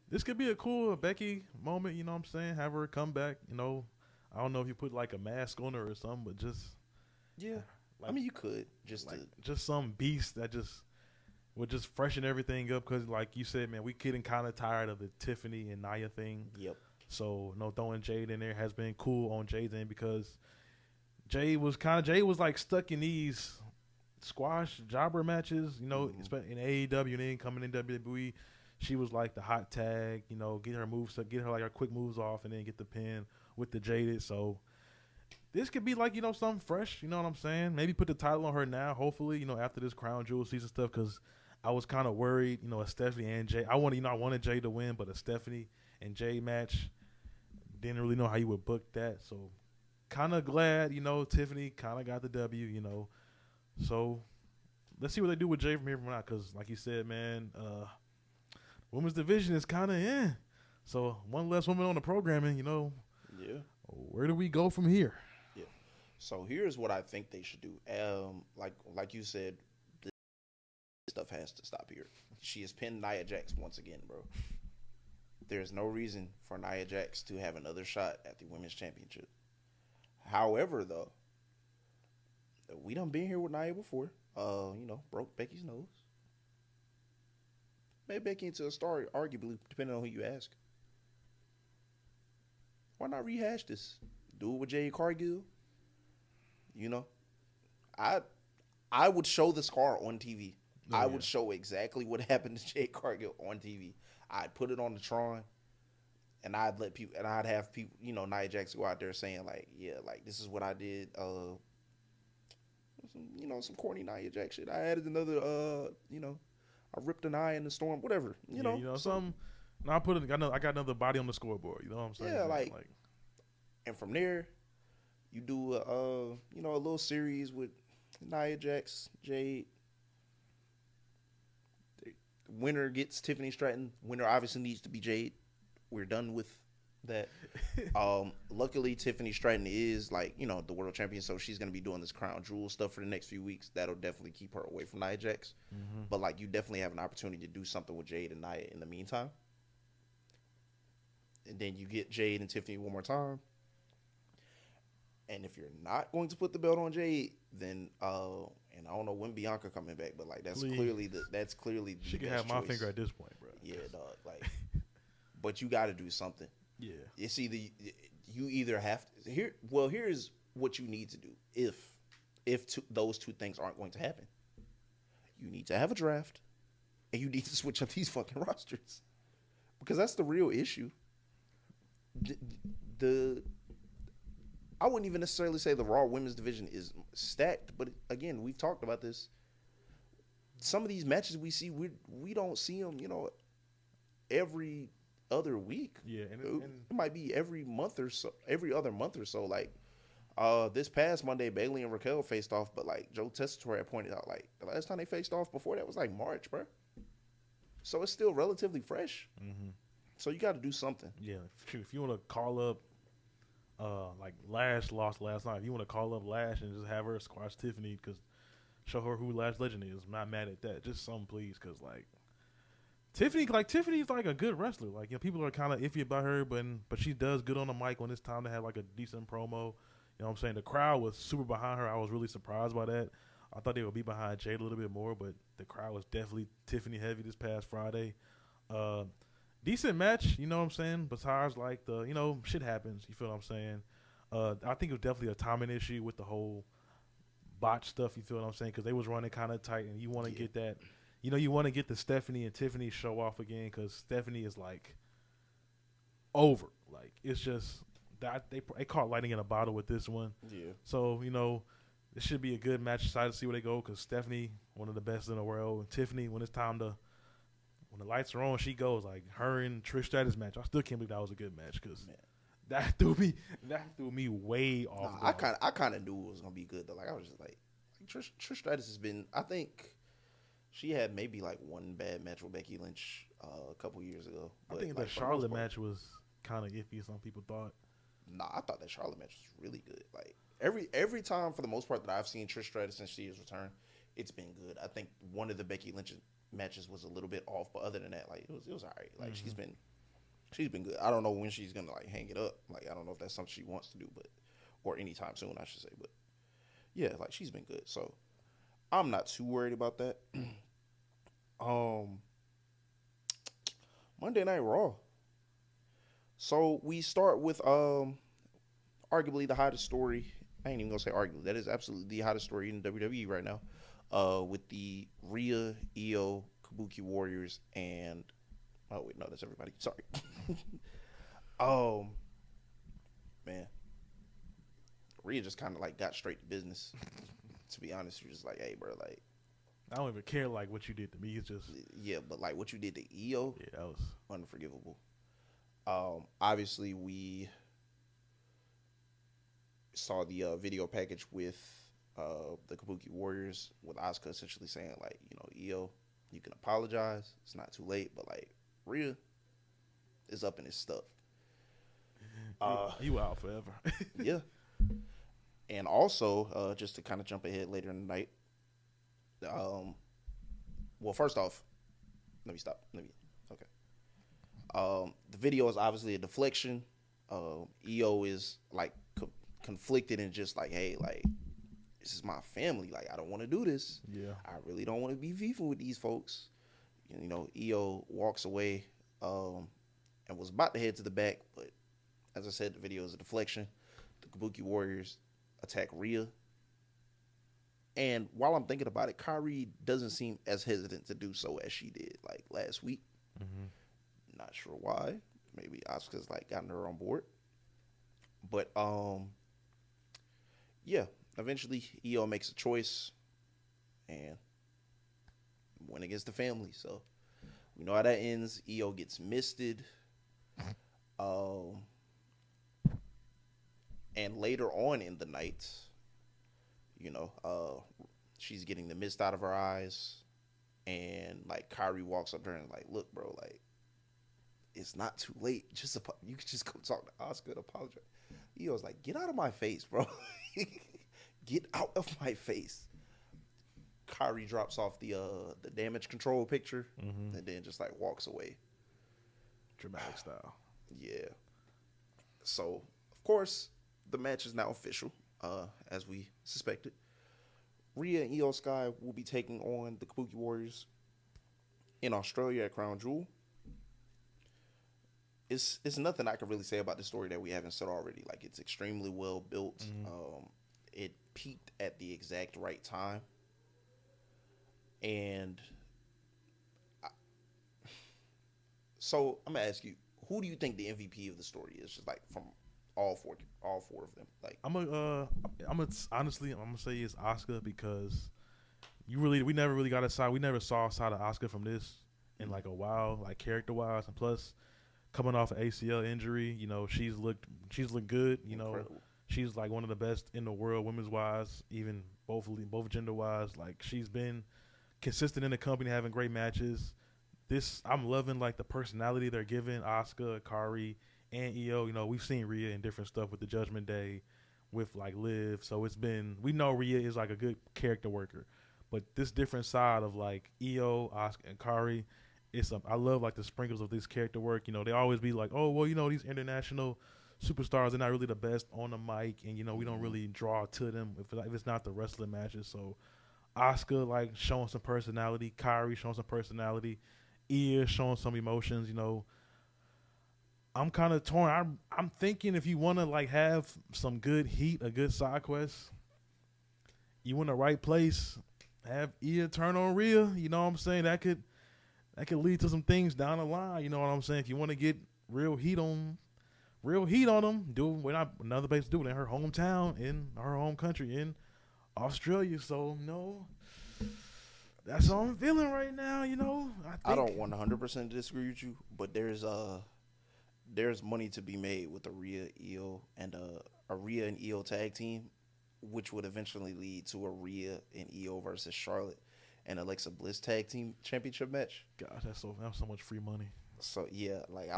this could be a cool Becky moment. You know what I'm saying? Have her come back. You know, I don't know if you put like a mask on her or something, but just I mean you could just some beast that would just freshen everything up because, like you said, man, we getting kind of tired of the Tiffany and Nia thing. Yep. So, no, throwing Jade in there has been cool on Jade's end because Jade was like stuck in these squash jobber matches, you know, in AEW and then coming in WWE. She was like the hot tag, you know, get her like her quick moves off and then get the pin with the Jaded. So, this could be like, you know, something fresh, you know what I'm saying? Maybe put the title on her now, hopefully, you know, after this Crown Jewel season stuff because I was kind of worried, you know, a Stephanie and Jay. I wanted Jay to win, but a Stephanie and Jay match, didn't really know how you would book that. So, kind of glad, you know, Tiffany kind of got the W, you know. So, let's see what they do with Jay from here from out because, like you said, man, women's division is kind of in. So, one less woman on the programming, you know. Yeah. Where do we go from here? Yeah. So here's what I think they should do. Like you said, this stuff has to stop here. She has pinned Nia Jax once again, bro. There's no reason for Nia Jax to have another shot at the women's championship. However, though, we done been here with Nia before. Broke Becky's nose. Made Becky into a star, arguably, depending on who you ask. Why not rehash this? Do it with Jade Cargill. I would show the scar on TV. I would show exactly what happened to Jade Cargill on TV. I'd put it on the Tron, and I'd have people, Nia Jax go out there saying like, yeah, like this is what I did. Some corny Nia Jax shit. I added another, I ripped an eye in the storm, whatever. I got another body on the scoreboard. You know what I'm saying? Yeah, like, and from there, you do a little series with Nia Jax, Jade. Winner gets Tiffany Stratton. Winner obviously needs to be Jade. We're done with that. Luckily, Tiffany Stratton is the world champion, so she's gonna be doing this crown jewel stuff for the next few weeks. That'll definitely keep her away from Nia Jax. Mm-hmm. But you definitely have an opportunity to do something with Jade and Nia in the meantime. And then you get Jade and Tiffany one more time. And if you're not going to put the belt on Jade, then and I don't know when Bianca coming back, but that's clearly she can have my finger at this point, bro. Yeah, dog. But you got to do something. Yeah, it's either you either have to here. Well, here's what you need to do if those two things aren't going to happen. You need to have a draft, and you need to switch up these fucking rosters because that's the real issue. I wouldn't even necessarily say the Raw women's division is stacked, but again, we've talked about this. Some of these matches we see, we don't see them, every other week. Yeah, and it might be every month or so, every other month or so. This past Monday, Bayley and Raquel faced off, but Joe Tessitore had pointed out, the last time they faced off before that was March, bro. So it's still relatively fresh. Mm-hmm. So you got to do something. Yeah, if you want to call up. Lash lost last night. If you want to call up Lash and just have her squash Tiffany, because show her who Lash Legend is. I'm not mad at that. Just something, please, because Tiffany's a good wrestler. People are kind of iffy about her, but she does good on the mic when it's time to have a decent promo. You know what I'm saying? The crowd was super behind her. I was really surprised by that. I thought they would be behind Jade a little bit more, but the crowd was definitely Tiffany heavy this past Friday. Decent match, you know what I'm saying? Besides, shit happens. You feel what I'm saying? I think it was definitely a timing issue with the whole botch stuff. You feel what I'm saying? Because they was running kind of tight, and you want to get that. You want to get the Stephanie and Tiffany show off again because Stephanie is over. It's just that they caught lightning in a bottle with this one. Yeah. So it should be a good match. Excited to see where they go because Stephanie, one of the best in the world, and Tiffany, when it's time to. When the lights are on, she goes her and Trish Stratus match. I still can't believe that was a good match because that threw me way off. I kind of knew it was gonna be good though. I was just Trish Stratus has been. I think she had maybe one bad match with Becky Lynch a couple years ago. But I think the Charlotte match was kind of iffy. Some people thought. Nah, I thought that Charlotte match was really good. Every time for the most part that I've seen Trish Stratus since she has returned, it's been good. I think one of the Becky Lynch matches was a little bit off, but other than that, it was all right. Mm-hmm. She's been good. I don't know when she's gonna hang it up. I don't know if that's something she wants to do, or anytime soon, I should say. But yeah, she's been good. So I'm not too worried about that. Monday Night Raw. So we start with arguably the hottest story. I ain't even gonna say arguably. That is absolutely the hottest story in WWE right now. With the Rhea, IYO, Kabuki Warriors, and that's everybody. Sorry. Man, Rhea just kind of got straight to business. To be honest, you're just hey, bro, I don't even care what you did to me. It's just but what you did to IYO, that was unforgivable. Obviously we saw the video package with. The Kabuki Warriors with Asuka essentially saying IYO, you can apologize. It's not too late, but Rhea is up in his stuff. You out forever. Yeah. And also, just to kind of jump ahead later in the night, well, first off, let me stop. Okay. The video is obviously a deflection. EO is like conflicted and just like, hey, like, this is my family. Like, I don't want to do this. Yeah. I really don't want to be beefing with these folks. You know, EO walks away and was about to head to the back, but as I said, the video is a deflection. The Kabuki Warriors attack Rhea. And while I'm thinking about it, Kairi doesn't seem as hesitant to do so as she did like last week. Mm-hmm. Not sure why. Maybe Asuka's like gotten her on board. But yeah, eventually EO makes a choice and went against the family. So we know how that ends. EO gets misted. And later on in the night, you know, she's getting the mist out of her eyes, and like Kairi walks up to her and like, look, bro, like, it's not too late. You can just go talk to Asuka and apologize. EO's like, get out of my face, bro. Get out of my face. Kairi drops off the damage control picture, and then just like walks away. Dramatic style. Yeah. So of course the match is now official, as we suspected. Rhea and IYO Sky will be taking on the Kabuki Warriors in Australia at Crown Jewel. It's nothing I can really say about the story that we haven't said already. Like, it's extremely well built. It peaked at the exact right time. And so I'm gonna ask you, who do you think the MVP of the story is? Just like from all four of them. Like, honestly, I'm gonna say it's Asuka, because we never really got a side. We never saw a side of Asuka from this in like a while, like character wise, and plus coming off an ACL injury, you know, she's looked good. You know, incredible. She's like one of the best in the world, women's wise, even both gender wise. Like, she's been consistent in the company, having great matches. I'm loving like the personality they're giving Asuka, Kairi, and EO. You know, we've seen Rhea in different stuff with the Judgment Day, with like Liv. So we know Rhea is like a good character worker, but this different side of like EO, Asuka, and Kairi, I love like the sprinkles of this character work. You know, they always be like, oh, well, you know, these international superstars, they're not really the best on the mic, and you know, we don't really draw to them if it's not the wrestling matches. So Asuka like showing some personality, Kairi showing some personality, Ia showing some emotions. You know, I'm kind of torn. I'm thinking if you want to like have some good heat, a good side quest, you in the right place, have Ia turn on Rhea. You know what I'm saying? That could lead to some things down the line. You know what I'm saying? If you want to get real heat on them, do what another place do it in her hometown, in her home country, in Australia. So no, that's all I'm feeling right now. You know, I don't 100% disagree with you, but there's money to be made with a Rhea and EO tag team, which would eventually lead to a Rhea and EO versus Charlotte and Alexa Bliss tag team championship match. God, that's so much free money. So yeah, like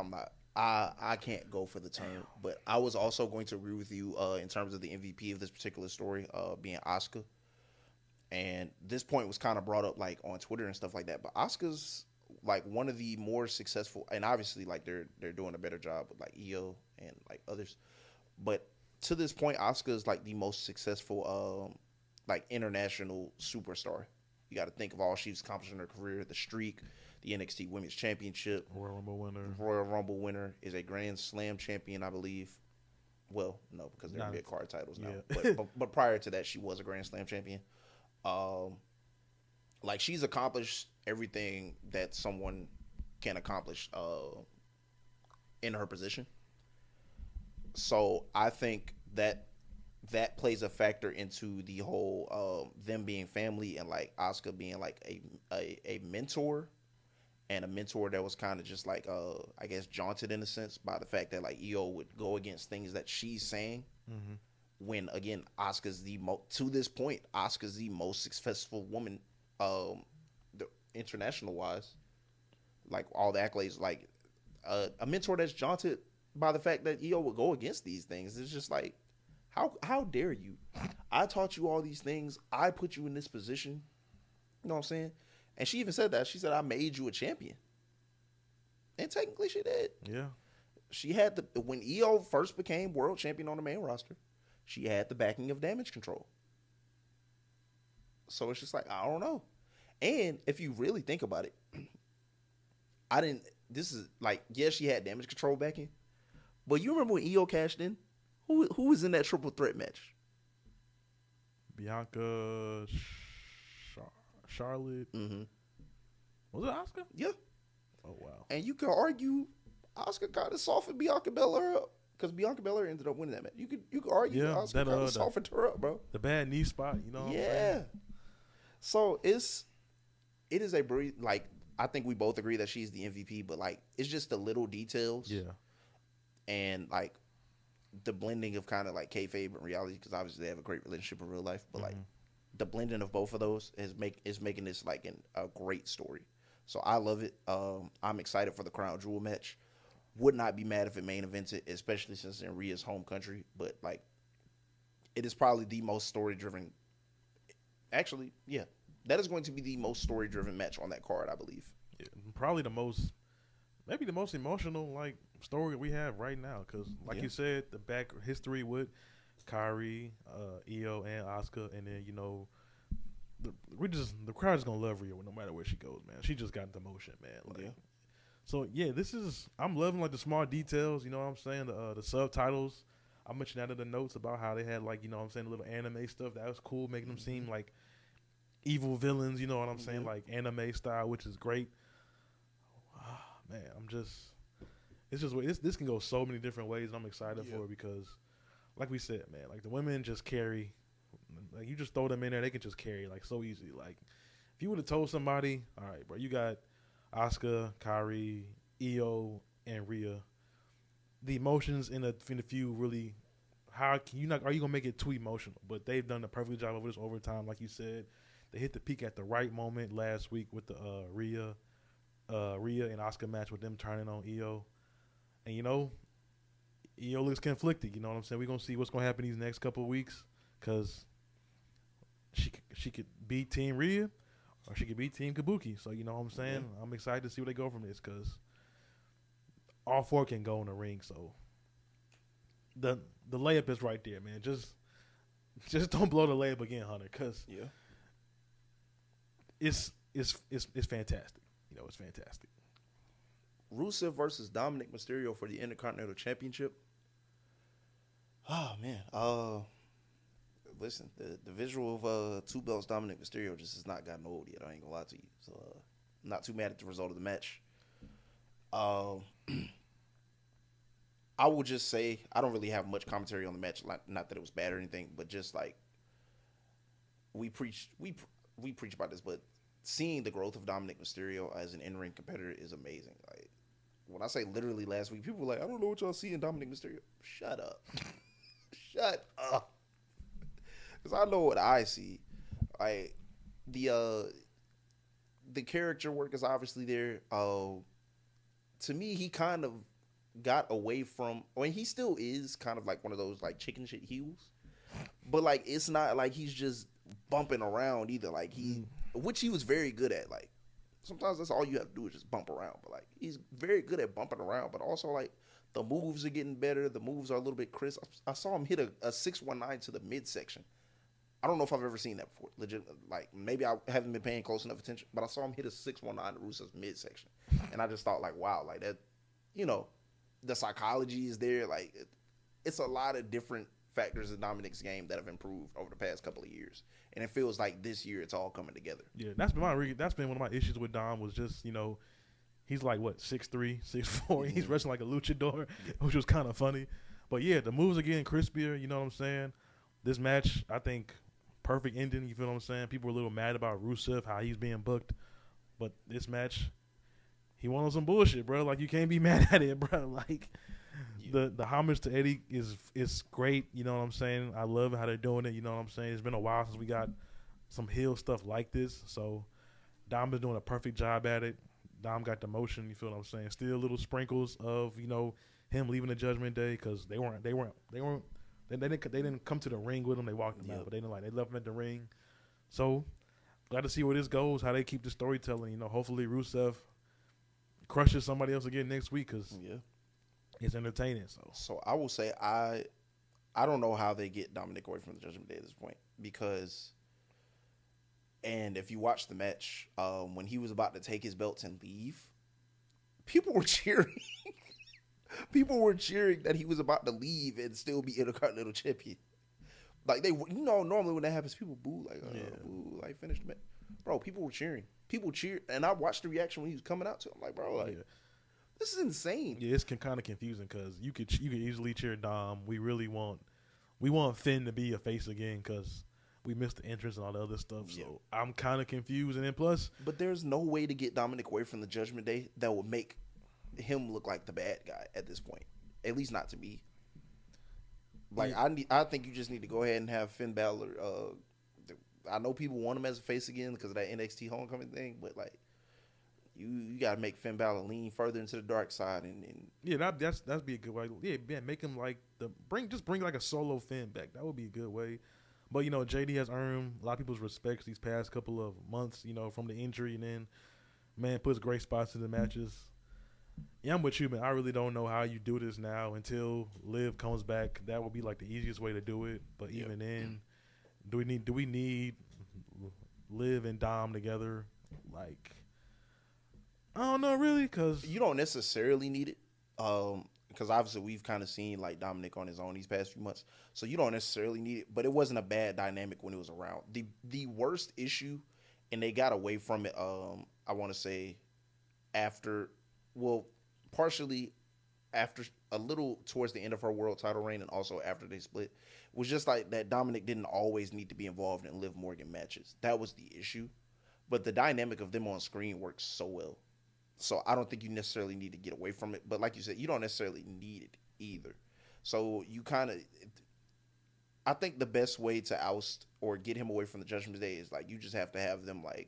I can't go for the turn, but I was also going to agree with you in terms of the MVP of this particular story being Asuka. And this point was kind of brought up like on Twitter and stuff like that. But Asuka's like one of the more successful, and obviously like they're doing a better job with like EO and like others. But to this point, Asuka is like the most successful like international superstar. You got to think of all she's accomplished in her career: the streak, the NXT Women's Championship, Royal Rumble winner, is a Grand Slam champion, I believe. Well, no, because they're mid card titles now. Yeah. But prior to that, she was a Grand Slam champion. Like, she's accomplished everything that someone can accomplish in her position. So I think that plays a factor into the whole them being family, and like Asuka being like a mentor, and a mentor that was kind of just like I guess jaunted in a sense by the fact that like EO would go against things that she's saying. Mm-hmm. When again, Asuka's to this point, Asuka's the most successful woman, international wise. Like all the accolades, like a mentor that's jaunted by the fact that EO would go against these things. It's just like, How dare you? I taught you all these things. I put you in this position. You know what I'm saying? And she even said that. She said, I made you a champion. And technically she did. Yeah. She had when IYO first became world champion on the main roster, she had the backing of Damage Control. So it's just like, I don't know. And if you really think about it, this is like, yes, she had Damage Control backing. But you remember when IYO cashed in? Who was in that triple threat match? Bianca, Charlotte. Mm-hmm. Was it Asuka? Yeah. Oh, wow. And you could argue Asuka kind of softened Bianca Belair up because Bianca Belair ended up winning that match. You could argue Asuka kind of softened her up, bro. The bad knee spot, you know what I'm saying? Yeah. So it is a like, I think we both agree that she's the MVP, but like it's just the little details. Yeah. And like the blending of kind of like kayfabe and reality, because obviously they have a great relationship in real life, but like the blending of both of those is making this like a great story. So I love it. I'm excited for the Crown Jewel match. Would not be mad if it main evented, especially since in Rhea's home country. But like, it is probably the most story driven. Actually, yeah, that is going to be the most story driven match on that card, I believe. Yeah, probably maybe the most emotional like story we have right now, because like you said, the back history with Kairi, IYO, and Asuka, and then the crowd is gonna love Rhea no matter where she goes, man. She just got the motion, man. Like, so yeah, I'm loving like the small details. You know what I'm saying? The subtitles. I mentioned that in the notes about how they had like, you know what I'm saying, a little anime stuff that was cool, making them seem like evil villains. You know what I'm saying, like anime style, which is great. Man, this can go so many different ways, and I'm excited for it because, like we said, man, like the women just carry. Like you just throw them in there, they can just carry like so easy. Like if you would have told somebody, all right, bro, you got Asuka, Kairi, IYO, and Rhea, the emotions in the few really, are you gonna make it too emotional? But they've done a perfect job of this overtime, like you said. They hit the peak at the right moment last week with the Rhea and Asuka match with them turning on IYO, and IYO looks conflicted. You know what I'm saying? We're gonna see what's gonna happen these next couple of weeks because she could beat Team Rhea or she could beat Team Kabuki. So you know what I'm saying? I'm excited to see where they go from this because all four can go in the ring. So the layup is right there, man. Just don't blow the layup again, Hunter, because it's fantastic. You know, it's fantastic. Rusev versus Dominic Mysterio for the Intercontinental Championship. Oh man, listen, the visual of two belts Dominic Mysterio just has not gotten old yet. I ain't gonna lie to you. So I'm not too mad at the result of the match. I will just say I don't really have much commentary on the match. Not that it was bad or anything, but just like we preach about this, but seeing the growth of Dominic Mysterio as an in-ring competitor is amazing. Like when I say literally last week, people were like, I don't know what y'all see in Dominic Mysterio. Shut up. Shut up. Because I know what I see. Like the character work is obviously there. To me, he kind of got away from, he still is kind of like one of those like chicken shit heels, but like it's not like he's just bumping around either. Like which he was very good at. Like sometimes that's all you have to do is just bump around, but like he's very good at bumping around. But also like the moves are getting better. The moves are a little bit crisp. I saw him hit a 619 to the midsection. I don't know if I've ever seen that before. Legit, like maybe I haven't been paying close enough attention, but I saw him hit a 619 to Rusev's midsection, and I just thought like, wow, like that, the psychology is there. Like it's a lot of different factors in Dominic's game that have improved over the past couple of years, and it feels like this year it's all coming together. Yeah, that's been one of my issues with Dom was just he's like what 6'3", 6'4". He's wrestling like a luchador, which was kind of funny. But yeah, the moves are getting crispier. You know what I'm saying? This match, I think, perfect ending. You feel what I'm saying? People were a little mad about Rusev, how he's being booked, but this match, he won on some bullshit, bro. Like you can't be mad at it, bro. Like the homage to Eddie is great. You know what I'm saying? I love how they're doing it. You know what I'm saying? It's been a while since we got some heel stuff like this. So Dom is doing a perfect job at it. Dom got the motion. You feel what I'm saying? Still little sprinkles of him leaving the Judgment Day because they weren't They didn't come to the ring with him. They walked him out, but they left him at the ring. So glad to see where this goes. How they keep the storytelling. You know, hopefully Rusev crushes somebody else again next week because it's entertaining. So I will say I don't know how they get Dominic away from the Judgment Day at this point because. And if you watch the match, when he was about to take his belts and leave, people were cheering. People were cheering that he was about to leave and still be Intercontinental Champion. Like normally when that happens, people boo boo, like finish the match. Bro, people were cheering. People cheered, and I watched the reaction when he was coming out to. I'm like, bro, this is insane. Yeah, it's kind of confusing because you could easily cheer Dom. We want Finn to be a face again because. We missed the entrance and all the other stuff, so I'm kind of confused. And then plus, but there's no way to get Dominic away from the Judgment Day that would make him look like the bad guy at this point. At least not to me. Like I think you just need to go ahead and have Finn Balor. I know people want him as a face again because of that NXT Homecoming thing, but like you got to make Finn Balor lean further into the dark side and that'd be a good way. Yeah, make him like bring like a solo Finn back. That would be a good way. But, you know, JD has earned a lot of people's respects these past couple of months, you know, from the injury. And then, man, puts great spots in the matches. Yeah, I'm with you, man. I really don't know how you do this now until Liv comes back. That would be, like, the easiest way to do it. But even then, do we need Liv and Dom together? Like, I don't know, really, because... You don't necessarily need it. Because obviously we've kind of seen like Dominic on his own these past few months, so you don't necessarily need it. But it wasn't a bad dynamic when it was around. The worst issue, and they got away from it. I want to say partially after a little towards the end of her world title reign, and also after they split, was just like that Dominic didn't always need to be involved in Liv Morgan matches. That was the issue, but the dynamic of them on screen works so well. So I don't think you necessarily need to get away from it. But like you said, you don't necessarily need it either. So you I think the best way to oust or get him away from the Judgment Day is like you just have to have them like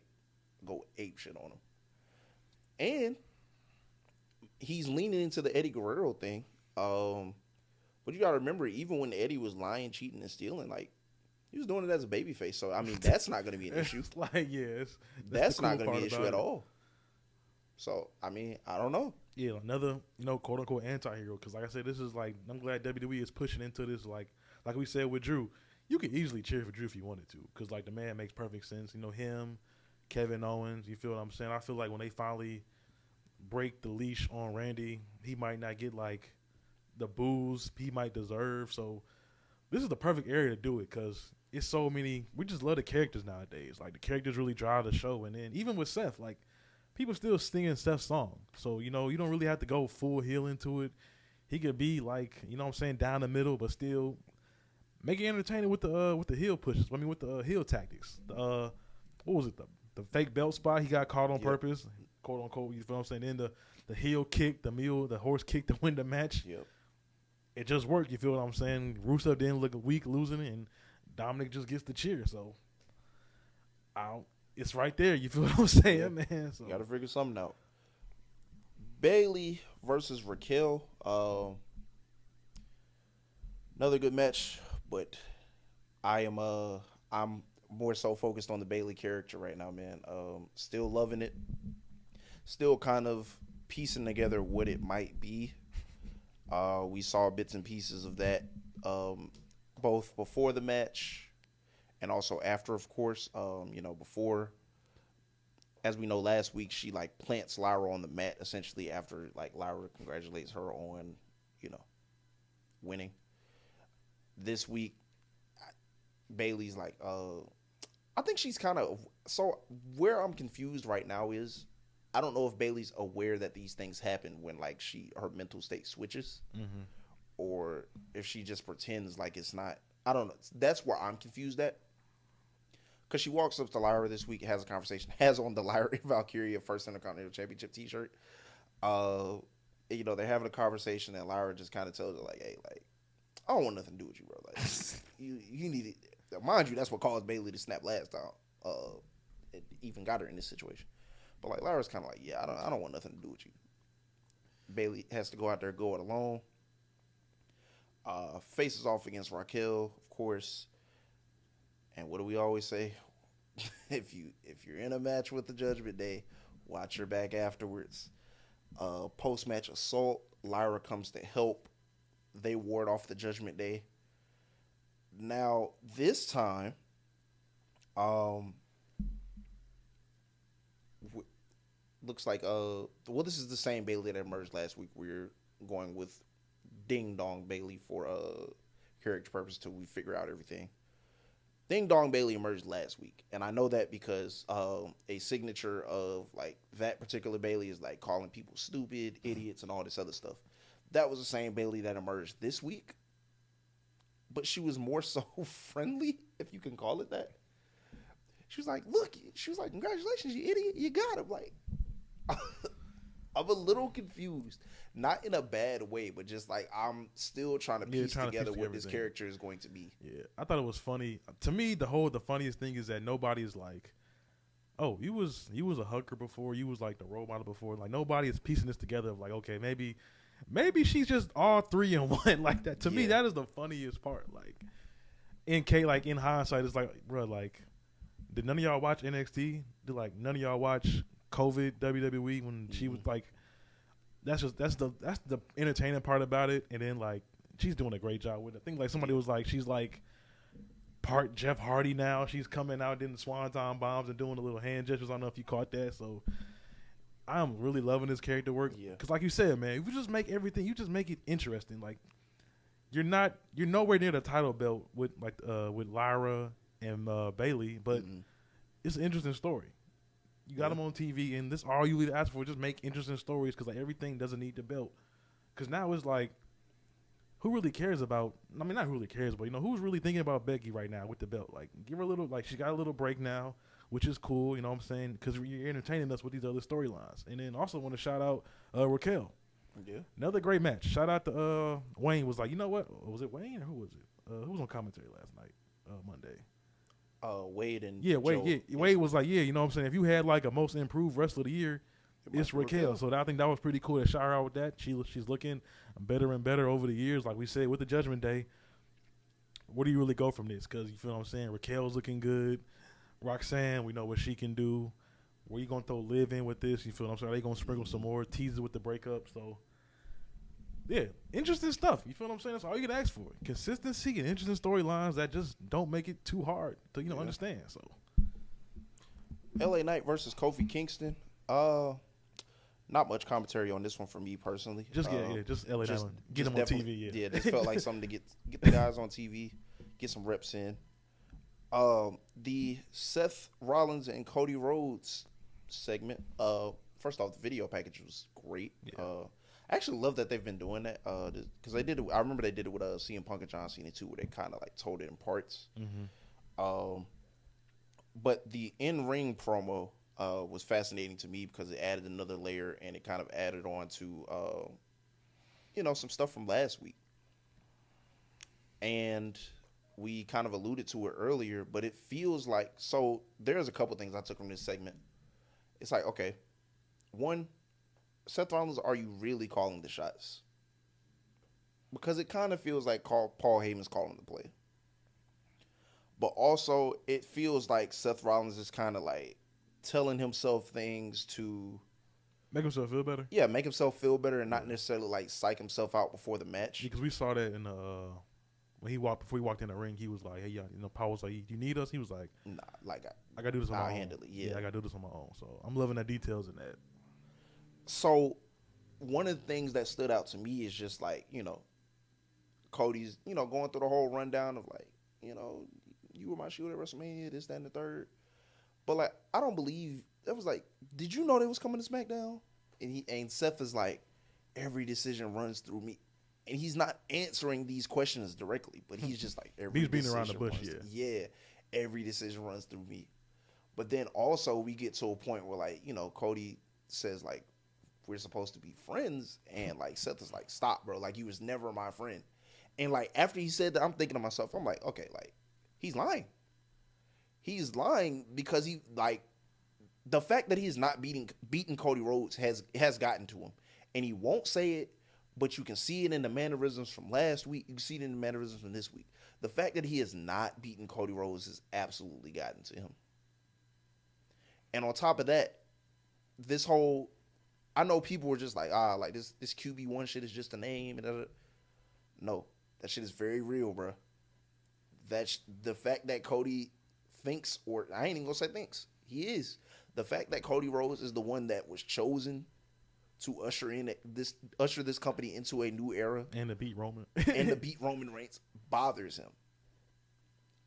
go ape shit on him. And he's leaning into the Eddie Guerrero thing. But you got to remember, even when Eddie was lying, cheating, and stealing, like he was doing it as a babyface. So I mean, that's not going to be an issue. That's not going to be an issue at all. So, I mean, I don't know. Yeah, another, quote-unquote anti-hero. Because, like I said, this is like, I'm glad WWE is pushing into this. Like we said with Drew, you could easily cheer for Drew if you wanted to. Because, like, the man makes perfect sense. Him, Kevin Owens, you feel what I'm saying? I feel like when they finally break the leash on Randy, he might not get, like, the boos he might deserve. So, this is the perfect area to do it because it's so many. We just love the characters nowadays. Like, the characters really drive the show. And then, even with Seth, like, people still singing Seth's song. So, you don't really have to go full heel into it. He could be like, down the middle, but still make it entertaining with the heel pushes. I mean, with the heel tactics. What was it? The fake belt spot he got caught on purpose, quote unquote. You feel what I'm saying? Then the heel kick, the horse kick to win the match. Yep. It just worked. You feel what I'm saying? Rusev didn't look weak losing it, and Dominic just gets the cheer. So, it's right there. You feel what I'm saying, man? So. You got to figure something out. Bayley versus Raquel. Another good match, but I'm more so focused on the Bayley character right now, man. Still loving it. Still kind of piecing together what it might be. We saw bits and pieces of that both before the match and also after, of course. Before, as we know, last week she like plants Lyra on the mat essentially after like Lyra congratulates her on winning. This week Bayley's like I think she's kind of, so where I'm confused right now is I don't know if Bayley's aware that these things happen when like her mental state switches, or if she just pretends like it's not. I don't know. That's where I'm confused at. Because she walks up to Lyra this week, has a conversation, has on the Lyra Valkyria First Intercontinental Championship t-shirt. They're having a conversation, and Lyra just kind of tells her, like, hey, like, I don't want nothing to do with you, bro. Like, you need it. Mind you, that's what caused Bayley to snap last time. It even got her in this situation. But, like, Lyra's kind of like, yeah, I don't want nothing to do with you. Bayley has to go out there, go it alone. Faces off against Raquel, of course. And what do we always say? if you're in a match with the Judgment Day, watch your back afterwards. Post-match assault, Lyra comes to help. They ward off the Judgment Day. Now, this time, looks like, this is the same Bayley that emerged last week. We're going with Ding Dong Bayley for character purpose till we figure out everything. Ding Dong Bayley emerged last week, and I know that because a signature of like that particular Bayley is like calling people stupid, idiots, and all this other stuff. That was the same Bayley that emerged this week, but she was more so friendly, if you can call it that. She was like, "Look," she was like, "Congratulations, you idiot, you got him." Like, I'm a little confused, not in a bad way, but just like I'm still trying to piece together what this character is going to be. Yeah, I thought it was funny. To me, the funniest thing is that nobody is like, "Oh, you was a hooker before, you was like the role model before." Like nobody is piecing this together of like, okay, maybe she's just all three in one. Like that. To me, that is the funniest part. Like in hindsight, it's like, bro, like, did none of y'all watch NXT? Did like none of y'all watch COVID WWE when she was like, that's the entertaining part about it. And then like she's doing a great job with it. I think like somebody was like, she's like part Jeff Hardy now. She's coming out in the swanton bombs and doing the little hand gestures. I don't know if you caught that. So I'm really loving this character work. Because like you said, man, if you just make everything, you just make it interesting. Like you're nowhere near the title belt with Lyra and Bayley, but it's an interesting story. You got them on TV, and this all you really ask for is just make interesting stories because like everything doesn't need the belt. Because now it's like, who really cares about? I mean, not who really cares, but who's really thinking about Becky right now with the belt? Like, give her a little. Like, she got a little break now, which is cool. You know what I'm saying? Because you're entertaining us with these other storylines. And then also want to shout out Raquel. Yeah, another great match. Shout out to Wayne. Was like, you know what? Was it Wayne or who was it? Who was on commentary last night? Monday. Wade and Wade. Joe. Yeah, Wade was like, yeah, you know what I'm saying. If you had like a most improved wrestler of the year, it's Raquel. So I think that was pretty cool to shout her out with that. She's looking better and better over the years. Like we said with the Judgment Day, where do you really go from this? Because you feel what I'm saying. Raquel's looking good. Roxanne, we know what she can do. Where you gonna throw Liv in with this? You feel what I'm saying? Are they gonna sprinkle some more teaser with the breakup? So yeah, interesting stuff. You feel what I'm saying? That's all you can ask for. Consistency and interesting storylines that just don't make it too hard to understand. So, LA Knight versus Kofi Kingston. Not much commentary on this one for me personally. Just LA Knight. Get them on TV. Yeah, this felt like something to get the guys on TV, get some reps in. The Seth Rollins and Cody Rhodes segment. First off, the video package was great. Yeah. I actually love that they've been doing that because they did it. I remember they did it with CM Punk and John Cena too, where they kind of like told it in parts. But the in-ring promo was fascinating to me because it added another layer and it kind of added on to some stuff from last week. And we kind of alluded to it earlier, but it feels like there's a couple things I took from this segment. It's like, okay, one, Seth Rollins, are you really calling the shots? Because it kind of feels like Paul Heyman's calling the play. But also, it feels like Seth Rollins is kind of like telling himself things to make himself feel better. Yeah, make himself feel better and not necessarily like psych himself out before the match. Because we saw that in before he walked in the ring, he was like, "Hey, Paul was like, you need us?" He was like, "Nah, like I gotta do this on my own. Handle it. Yeah, I gotta do this on my own." So I'm loving the details in that. So, one of the things that stood out to me is just like, Cody's, going through the whole rundown of like, you were my shield at WrestleMania, this, that, and the third. But like, I don't believe that was like, did you know they was coming to SmackDown? And Seth is like, every decision runs through me. And he's not answering these questions directly, but he's just like, he's beating around the bush, every decision runs through me. But then also we get to a point where like, Cody says like, we're supposed to be friends, and like Seth is like, stop, bro, like you was never my friend. And like after he said that, I'm thinking to myself, I'm like, okay, like he's lying because he like the fact that he's not beating Cody Rhodes has gotten to him, and he won't say it, but you can see it in the mannerisms from last week. You can see it in the mannerisms from this week. The fact that he has not beaten Cody Rhodes has absolutely gotten to him. And on top of that, this whole, I know people were just like, like this QB1 shit is just a name. No, that shit is very real, bro. That's the fact that Cody thinks, or I ain't even gonna say thinks, he is. The fact that Cody Rhodes is the one that was chosen to usher this company into a new era and to beat Roman Reigns bothers him.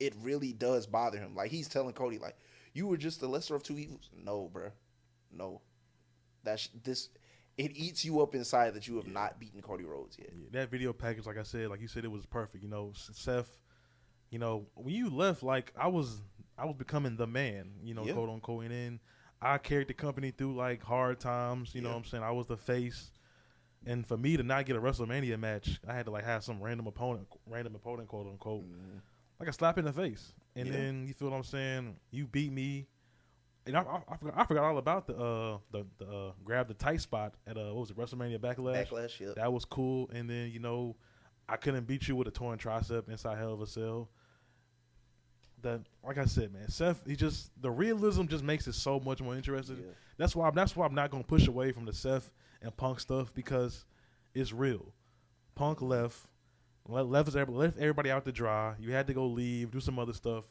It really does bother him. Like, he's telling Cody, like, you were just the lesser of two evils. No, bro. No. It eats you up inside that you have not beaten Cody Rhodes yet. Yeah, that video package, like I said, like you said, it was perfect. You know, Seth, you know, when you left, like, I was becoming the man, you know, quote unquote, and then I carried the company through like hard times, you know what I'm saying? I was the face. And for me to not get a WrestleMania match, I had to like have some random opponent, quote unquote, like a slap in the face. And then you feel what I'm saying? You beat me. And I forgot all about the grab the tight spot at what was it, WrestleMania Backlash? Yep. That was cool. And then, you know, I couldn't beat you with a torn tricep inside Hell of a Cell. Like I said, man, Seth, the realism just makes it so much more interesting. Yeah. That's why I'm not gonna push away from the Seth and Punk stuff, because it's real. Punk left everybody out to dry. You had to go leave, do some other stuff.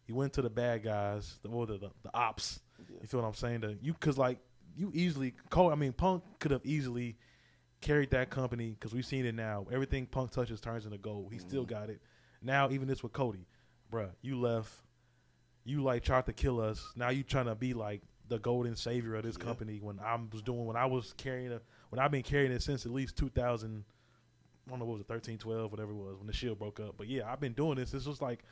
He went to the bad guys, the ops. Yeah. You feel what I'm saying? Punk could have easily carried that company, because we've seen it now. Everything Punk touches turns into gold. He still got it. Now, even this with Cody. Bruh, you left. You like tried to kill us. Now you trying to be like the golden savior of this company. When I've been carrying it since at least 2000. I don't know what was it, 13, 12, whatever it was, when the Shield broke up. But yeah, I've been doing this. It's just like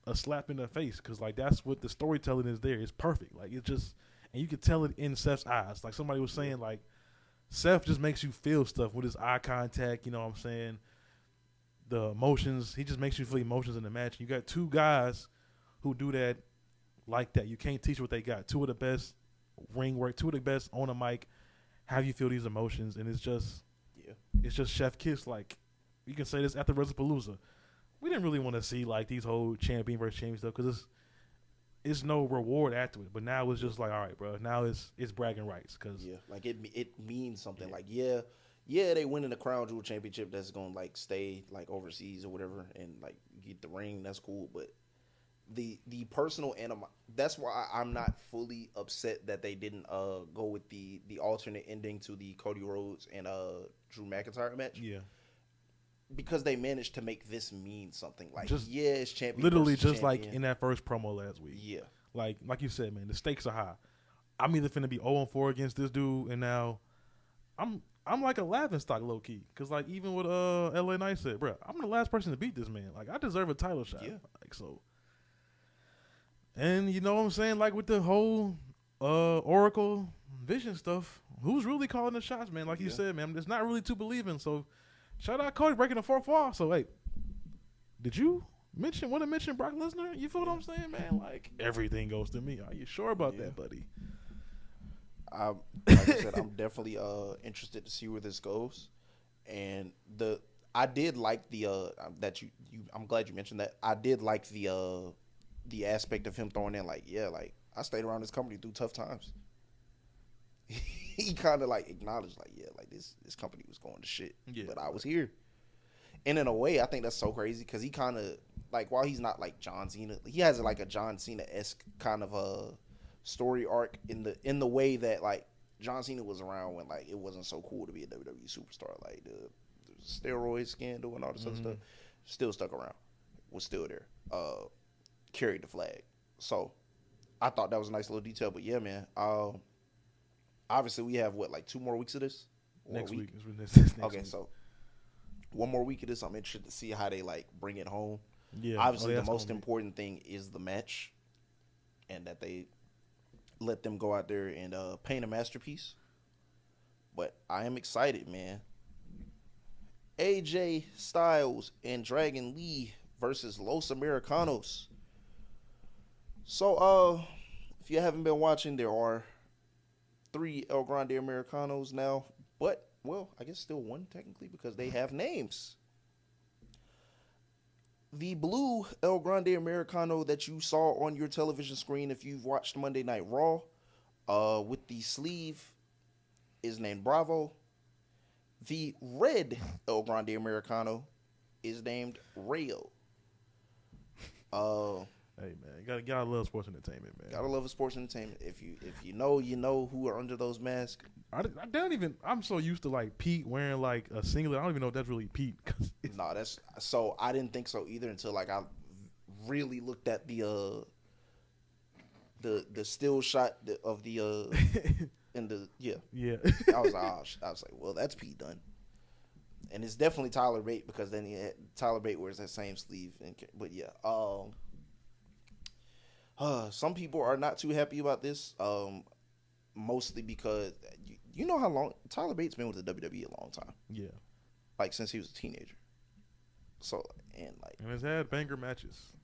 a slap in the face, because like that's what the storytelling is there. It's perfect. Like it's just, and you can tell it in Seth's eyes. Like somebody was saying, like Seth just makes you feel stuff with his eye contact. You know what I'm saying? The emotions, he just makes you feel emotions in the match. You got two guys who do that like that. You can't teach what they got. Two of the best ring work, two of the best on a mic, have you feel these emotions, and it's just chef kiss. Like, you can say this after WrestlePalooza. We didn't really want to see like these whole champion versus champion stuff, because it's no reward after it. But now it's just like, all right, bro. Now it's bragging rights, because like it means something. Like they winning the Crown Jewel Championship that's gonna like stay like overseas or whatever, and like get the ring. That's cool, but the personal that's why I'm not fully upset that they didn't go with the alternate ending to the Cody Rhodes and Drew McIntyre match. Yeah. Because they managed to make this mean something. Like, it's champion. Literally just champion. Like in that first promo last week. Yeah. Like you said, man, the stakes are high. I'm either finna be 0-4 against this dude, and now I'm like a laughingstock low key. Because like even what LA Knight said, bro, I'm the last person to beat this man. Like, I deserve a title shot. Yeah. Like, so. And you know what I'm saying? Like with the whole Oracle Vision stuff, who's really calling the shots, man? Like you said, man, it's not really too believing. So shout out Cody breaking the fourth wall. So hey, did you want to mention Brock Lesnar? You feel what I'm saying, man? Like, everything goes to me. Are you sure about that, buddy? Like I said, I'm definitely interested to see where this goes. And I did like the that you I'm glad you mentioned that. I did like the aspect of him throwing in like I stayed around this company through tough times. He kind of like acknowledged like this company was going to shit, but I was here. And in a way, I think that's so crazy, because he kind of like, while he's not like John Cena, he has like a John Cena-esque kind of a story arc in the way that like John Cena was around when like it wasn't so cool to be a WWE superstar, like the steroid scandal and all this other stuff. Still stuck around, was still there, carried the flag. So I thought that was a nice little detail. But yeah, man, obviously we have 2 more weeks of this. Next week. Okay, week. So 1 more week of this. I'm interested to see how they like bring it home. Yeah, obviously the most important thing is the match, and that they let them go out there and paint a masterpiece. But I am excited, man. AJ Styles and Dragon Lee versus Los Americanos. So, if you haven't been watching, there are 3 El Grande Americanos now, but well, I guess still one technically because they have names. The blue El Grande Americano that you saw on your television screen if you've watched Monday Night Raw, with the sleeve, is named Bravo. The red El Grande Americano is named Rayo. Hey man, you gotta love sports entertainment, man. Gotta love sports entertainment. If you know who are under those masks. I don't even. I'm so used to like Pete wearing like a singlet. I don't even know if that's really Pete. No, that's so. I didn't think so either until like I really looked at the still shot of the in the yeah. I was like, well, that's Pete Dunne, and it's definitely Tyler Bate because then Tyler Bate wears that same sleeve. But yeah, some people are not too happy about this, mostly because you know how long Tyler Bate's been with the WWE a long time. Yeah, like since he was a teenager. So and has had banger matches,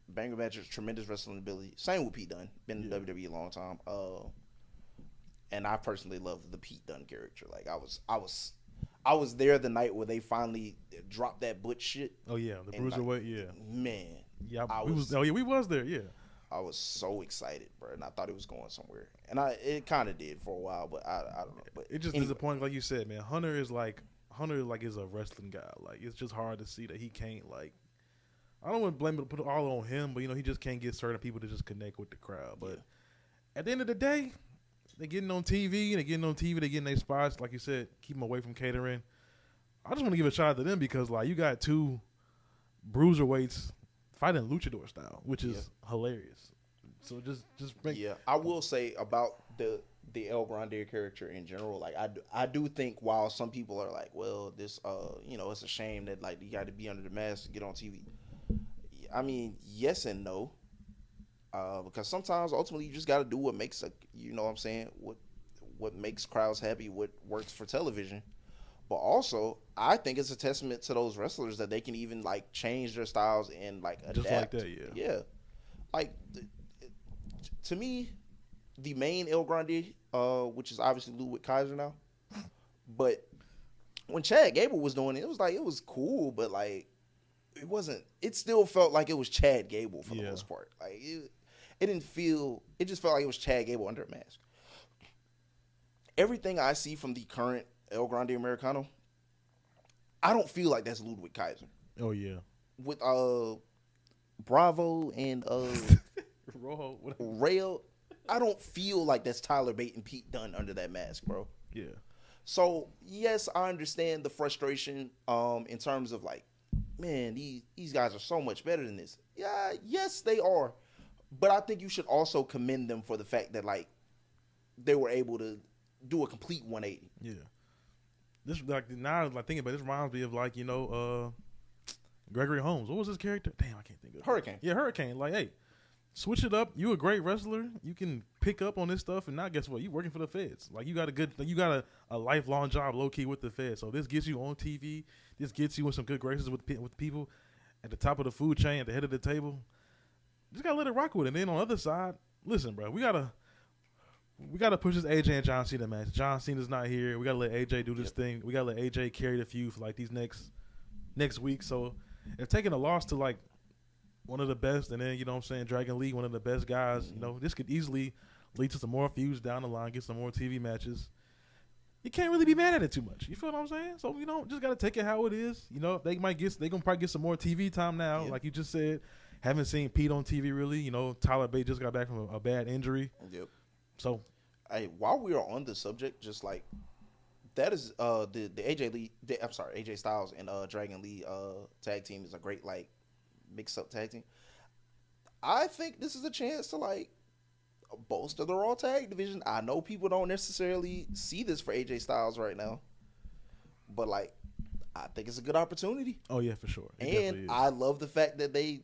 tremendous wrestling ability. Same with Pete Dunne, been in WWE a long time. And I personally love the Pete Dunne character. Like I was there the night where they finally dropped that Butch shit. Oh yeah, the Bruiserweight. Yeah, man. Yeah, we was there. Yeah, I was so excited, bro, and I thought it was going somewhere, and it kind of did for a while, but I don't know. But it just disappointing, like you said, man. Hunter is a wrestling guy. Like it's just hard to see that he can't like. I don't want to put it all on him, but he just can't get certain people to just connect with the crowd. But at the end of the day, they're getting on TV, they're getting their spots. Like you said, keep them away from catering. I just want to give a shout out to them because like you got two bruiserweights fighting luchador style, which is hilarious. So just bring. Yeah, I will say about the El Grande character in general. Like I do think while some people are like, well, this it's a shame that like you got to be under the mask to get on TV. I mean, yes and no, because sometimes ultimately you just got to do what makes what makes crowds happy, what works for television. But also, I think it's a testament to those wrestlers that they can even like change their styles and like adapt. Just like that, yeah. Like to me, the main El Grande, which is obviously Ludwig Kaiser now, but when Chad Gable was doing it, it was cool, but like it wasn't. It still felt like it was Chad Gable for the most part. Like it didn't feel. It just felt like it was Chad Gable under a mask. Everything I see from the current El Grande Americano, I don't feel like that's Ludwig Kaiser. Oh yeah. With Bravo and Rail, I don't feel like that's Tyler Bate and Pete Dunne under that mask, bro. Yeah. So yes, I understand the frustration in terms of like, man, these guys are so much better than this. Yeah, yes, they are. But I think you should also commend them for the fact that like they were able to do a complete 180. Yeah. This like now like thinking about it, this reminds me of like, Gregory Holmes. What was his character? Damn, I can't think of it. Hurricane. Yeah, Hurricane. Like, hey, switch it up. You a great wrestler. You can pick up on this stuff, and now guess what? You working for the feds. Like you got a lifelong job low key with the feds. So this gets you on TV. This gets you in some good graces with people at the top of the food chain, at the head of the table. Just gotta let it rock with it. And then on the other side, listen, bro, we gotta push this AJ and John Cena match. John Cena's not here. We gotta let AJ do this thing. We gotta let AJ carry the feud for like these next week. So if taking a loss to like one of the best, and then Dragon Lee, one of the best guys, this could easily lead to some more feuds down the line, get some more TV matches. You can't really be mad at it too much. You feel what I'm saying? So just gotta take it how it is. They gonna probably get some more TV time now, like you just said. Haven't seen Pete on TV really. Tyler Bate just got back from a bad injury. Yep. So, hey, while we are on the subject, just like that is the AJ Styles and Dragon Lee tag team is a great like mix up tag team. I think this is a chance to like bolster the Raw tag division. I know people don't necessarily see this for AJ Styles right now, but like I think it's a good opportunity. Oh yeah, for sure. And I love the fact that they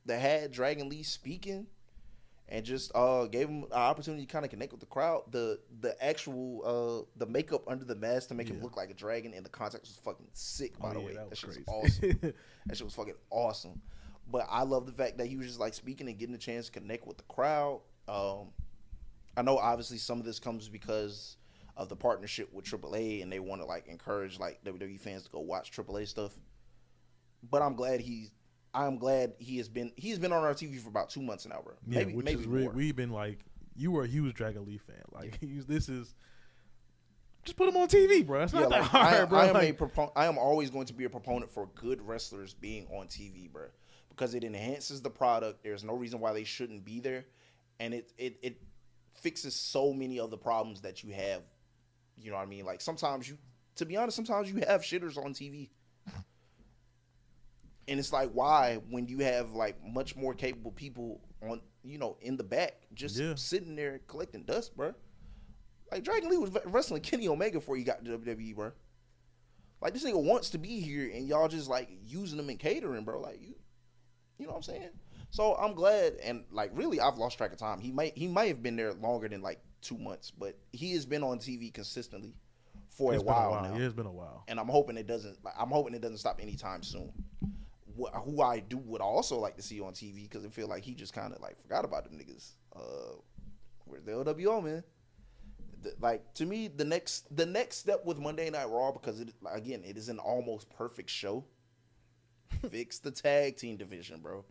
had Dragon Lee speaking and just gave him an opportunity to kind of connect with the crowd. The actual the makeup under the mask to make him look like a dragon and the context was fucking sick, by the way. That shit was awesome. That shit was fucking awesome. But I love the fact that he was just like speaking and getting a chance to connect with the crowd. I know obviously some of this comes because of the partnership with AAA, and they want to like encourage like WWE fans to go watch AAA stuff. But I'm glad he has been on our TV for about 2 months now, bro. Yeah, maybe more. We've been like, you were a huge Dragon Lee fan. Like this is just put him on TV, bro. That's not that hard, bro. I am always going to be a proponent for good wrestlers being on TV, bro, because it enhances the product. There's no reason why they shouldn't be there, and it fixes so many of the problems that you have. You know what I mean? Like sometimes you have shitters on TV. And it's like, why, when you have like much more capable people on, in the back, just sitting there collecting dust, bro. Like Dragon Lee was wrestling Kenny Omega before he got to WWE, bro. Like this nigga wants to be here, and y'all just like using him and catering, bro. Like you know what I'm saying? So I'm glad, and like really, I've lost track of time. He might have been there longer than like 2 months, but he has been on TV consistently for a while now. Yeah, it's been a while, and I'm hoping it doesn't stop anytime soon. Who I would also like to see on TV, because I feel like he just kind of like forgot about them niggas. Where's the LWO, man? Like to me, the next step with Monday Night Raw, because it is an almost perfect show. Fix the tag team division, bro.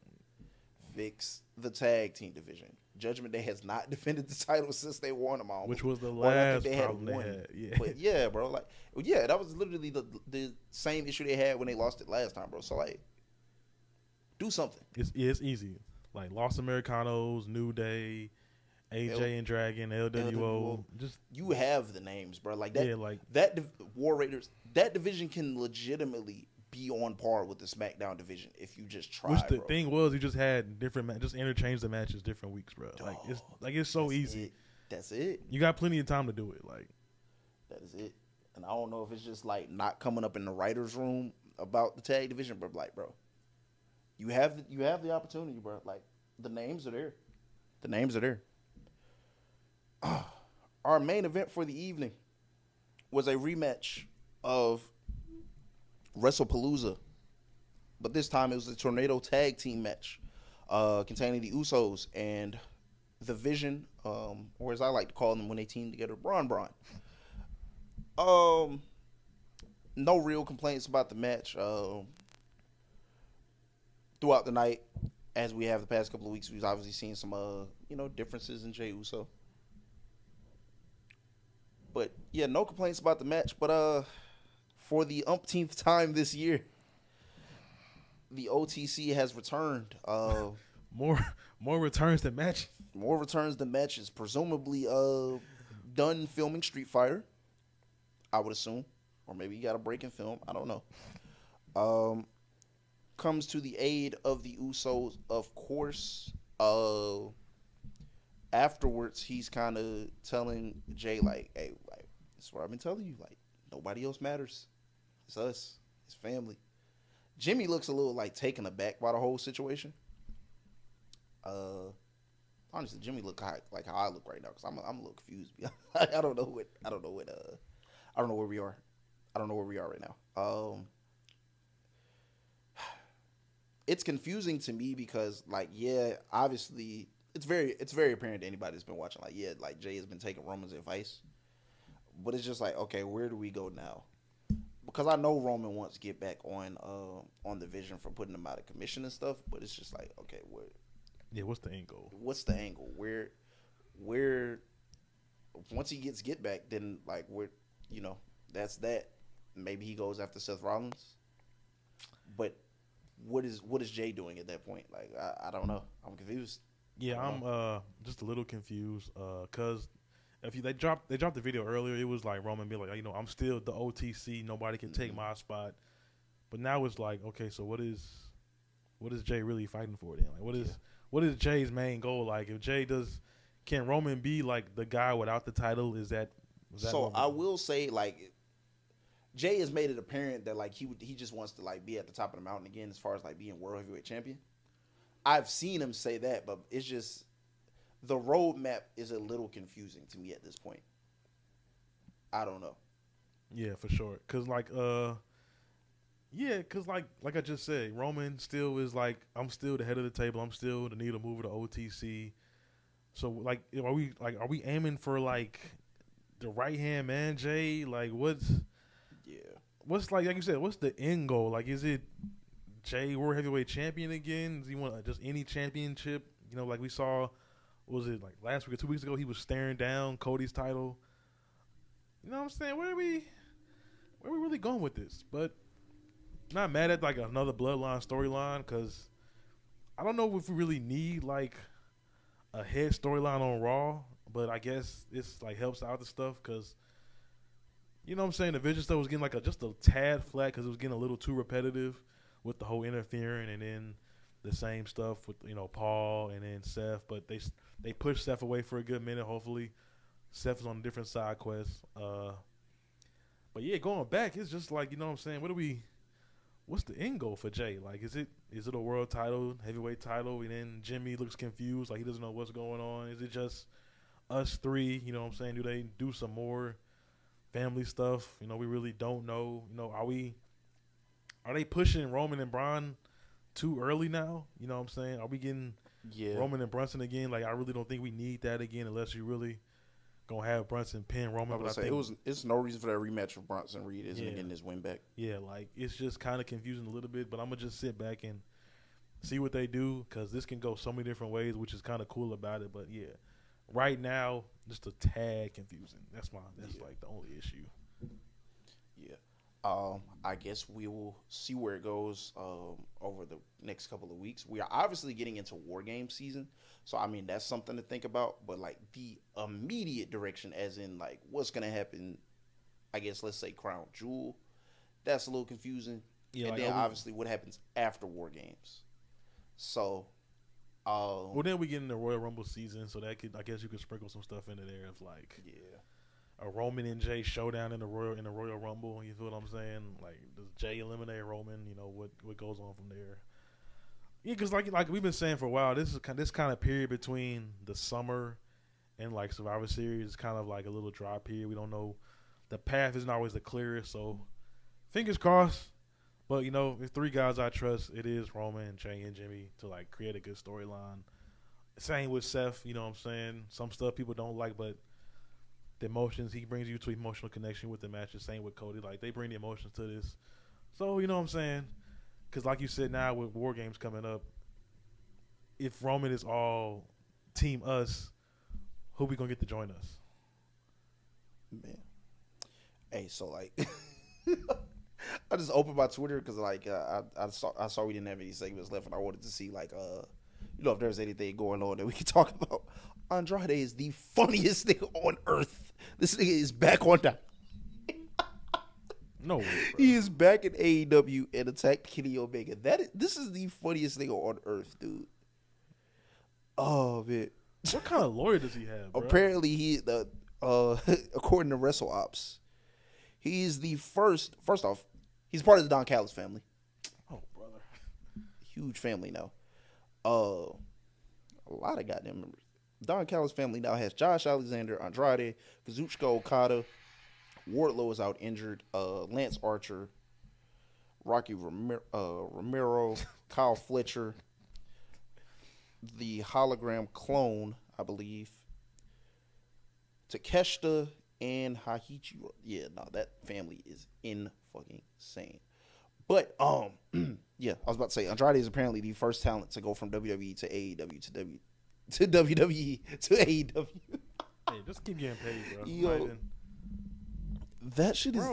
Fix the tag team division. Judgment Day has not defended the title since they won them all, which was the last problem they had. Yeah, but yeah, bro. Like, that was literally the same issue they had when they lost it last time, bro. So like, do something. It's easy. Like Los Americanos, New Day, AJ and Dragon, LWO. Just you have the names, bro. Like that. Yeah, like War Raiders. That division can legitimately be on par with the SmackDown division if you just try. Which the thing was, you just had different, just interchange the matches different weeks, bro. It's so easy. That's it. You got plenty of time to do it. Like that is it. And I don't know if it's just like not coming up in the writers' room about the tag division, but like, bro. You have the opportunity, bro. Like the names are there. The names are there. Our main event for the evening was a rematch of WrestlePalooza, but this time it was a Tornado Tag Team match containing the Usos and the Vision, or as I like to call them when they team together, Braun. No real complaints about the match. Throughout the night, as we have the past couple of weeks, we've obviously seen some, differences in Jey Uso. But yeah, no complaints about the match. But for the umpteenth time this year, the OTC has returned. More returns than matches. More returns than matches. Presumably, done filming Street Fighter, I would assume, or maybe you got a break in film. I don't know. Comes to the aid of the Usos, of course. Afterwards, he's kind of telling Jay, like, hey, like, that's what I've been telling you. Like, nobody else matters. It's us. It's family. Jimmy looks a little, like, taken aback by the whole situation. Honestly, Jimmy look like how I look right now, because I'm a little confused. I don't know where we are. I don't know where we are right now. It's confusing to me because, like, yeah, obviously it's very apparent to anybody that's been watching. Like, yeah, like Jay has been taking Roman's advice, but it's just like, okay, where do we go now? Because I know Roman wants to get back on the Vision for putting them out of commission and stuff, but it's just like, okay, what's the angle? What's the angle? Where once he gets get back, then like that's that. Maybe he goes after Seth Rollins, but what is Jay doing at that point? Like, I don't know. I'm confused. Yeah, I'm just a little confused because they dropped the video earlier, it was like Roman being like, I'm still the OTC, nobody can take my spot. But now it's like, okay, so what is Jay really fighting for then? Like, what is Jay's main goal? Like, if Jay can Roman be like the guy without the title? Is that so? Roman? I will say, like, Jay has made it apparent that like he just wants to like be at the top of the mountain again as far as like being world heavyweight champion. I've seen him say that, but it's just the roadmap is a little confusing to me at this point. I don't know. Yeah, for sure. Cause like I just said, Roman still is like, I'm still the head of the table. I'm still the needle mover to OTC. So like, are we aiming for like the right hand man, Jay. Like, Yeah. what's like you said, what's the end goal? Like, is it Jay World Heavyweight Champion again? Does he want just any championship? You know, like we saw, what was it like last week or 2 weeks ago? He was staring down Cody's title. You know what I'm saying? Where are we really going with this? But not mad at like another bloodline storyline because I don't know if we really need like a head storyline on Raw, but I guess it's like helps out the stuff because you know what I'm saying, the Vision stuff was getting like just a tad flat because it was getting a little too repetitive with the whole interfering and then the same stuff with Paul and then Seth, but they pushed Seth away for a good minute. Hopefully, Seth is on a different side quest. But yeah, going back, it's just like, you know what I'm saying, what's the end goal for Jay? Like, is it a world title, heavyweight title, and then Jimmy looks confused, like he doesn't know what's going on? Is it just us three? You know what I'm saying? Do they do some more family stuff? You know, we really don't know. You know, are they pushing Roman and Braun too early now? You know what I'm saying? Are we getting Roman and Brunson again? Like, I really don't think we need that again unless you really gonna have Brunson pin Roman. But I think it's no reason for that rematch of Brunson Reed isn't getting his win back. Yeah, like it's just kind of confusing a little bit, but I'm gonna just sit back and see what they do because this can go so many different ways, which is kind of cool about it. But yeah, right now just a tad confusing. That's like the only issue. Yeah. I guess we will see where it goes over the next couple of weeks. We are obviously getting into War Game season, so I mean that's something to think about. But like the immediate direction, as in like what's gonna happen, I guess let's say Crown Jewel, that's a little confusing. Yeah, and like, then obviously what happens after War Games. So, well then we get in the Royal Rumble season, so that I guess you could sprinkle some stuff into there of like a Roman and Jay showdown in the Royal Rumble. You feel what I'm saying? Like, does Jay eliminate Roman? You know what goes on from there? Yeah, because like we've been saying for a while, this kind of period between the summer and like Survivor Series is kind of like a little dry period. We don't know, the path isn't always the clearest. So fingers crossed. But you know, if three guys I trust, it is Roman, Jay, and Jimmy to like create a good storyline. Same with Seth. You know what I'm saying? Some stuff people don't like, but the emotions, he brings you to emotional connection with the matches. Same with Cody. Like, they bring the emotions to this. So, you know what I'm saying? Because like you said, now with War Games coming up, if Roman is all Team Us, who we going to get to join us? Man. Hey, so, like, I just opened my Twitter because, like, I saw we didn't have any segments left, and I wanted to see, like, if there's anything going on that we could talk about. Andrade is the funniest nigga on earth. This nigga is back on that. No way, bro. He is back in AEW and attacked Kenny Omega. This is the funniest nigga on earth, dude. Oh man. What kind of lawyer does he have, bro? Apparently according to WrestleOps, he's the first off, he's part of the Don Callis family. Oh, brother. Huge family now. A lot of goddamn members. Don Callis' family now has Josh Alexander, Andrade, Kazuchika Okada, Wardlow is out injured, Lance Archer, Rocky Romero, Kyle Fletcher, the hologram clone, I believe, Takeshita, and Hahichi. Yeah, no, that family is fucking insane. But yeah, I was about to say Andrade is apparently the first talent to go from WWE to AEW to WWE to AEW. Hey, just keep getting paid, bro. Yo, that shit is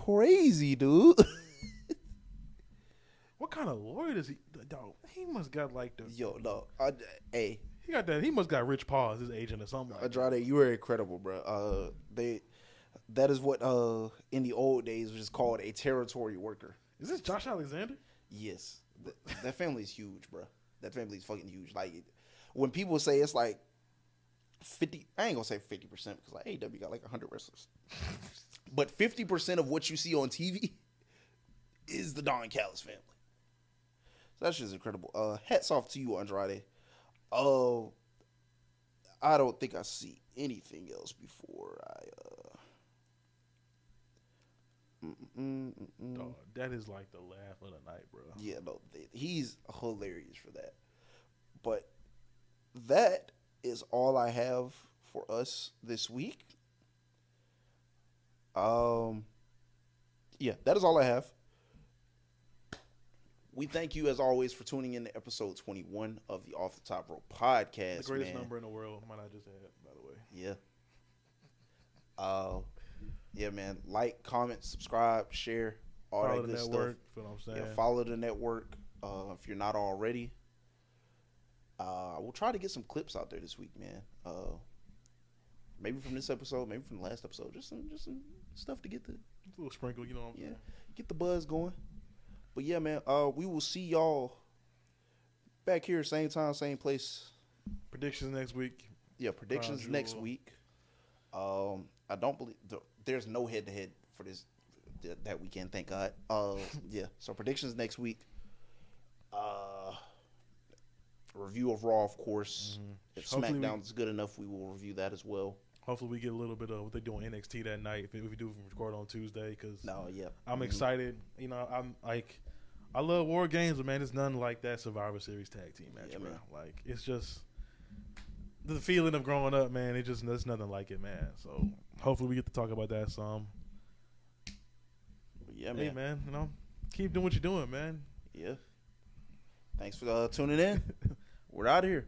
crazy, dude. What kind of lawyer does he? Dog, he must got like the. Yo, no, hey, he got that. He must got Rich Paul as his agent or something. Like Andrade, that. You were incredible, bro. That is what in the old days was called a territory worker. Is this Josh Alexander? Yes, that family is huge, bro. That family is fucking huge. Like, when people say it's like 50, I ain't gonna say 50% because like AEW got like 100 wrestlers, but 50% of what you see on TV is the Don Callis family. So that's just incredible. Hats off to you, Andrade. I don't think I see anything else before I. Dog, that is like the laugh of the night, bro. Yeah, no, he's hilarious for that. But that is all I have for us this week. Yeah, that is all I have. We thank you as always for tuning in to episode 21 of the Off the Top Rope podcast. The greatest man. number in the world. Might I just add, by the way. Yeah. Yeah, man. Like, comment, subscribe, share, all Follow that the good network. stuff. You know what I'm saying? Yeah, follow the network if you're not already. We'll try to get some clips out there this week, man. Maybe from this episode, maybe from the last episode. Just some stuff to get the A little sprinkle, you know what I'm saying? get the buzz going. But yeah, man, we will see y'all back here, same time, same place. Predictions next week. Yeah, predictions next week. I don't believe there's no head-to-head for this that weekend, thank God. Yeah, so predictions next week. Review of Raw, of course. Mm-hmm. If Hopefully SmackDown is good enough, we will review that as well. Hopefully we get a little bit of what they do on NXT that night if we do record on Tuesday. Because I'm excited. You know, I love War Games, but man, it's nothing like that Survivor Series tag team match, bro. Man. Like, it's just the feeling of growing up, man. There's nothing like it, man. So hopefully we get to talk about that some. But yeah, man. Hey, man, you know, keep doing what you're doing, man. Yeah. Thanks for tuning in. We're out of here.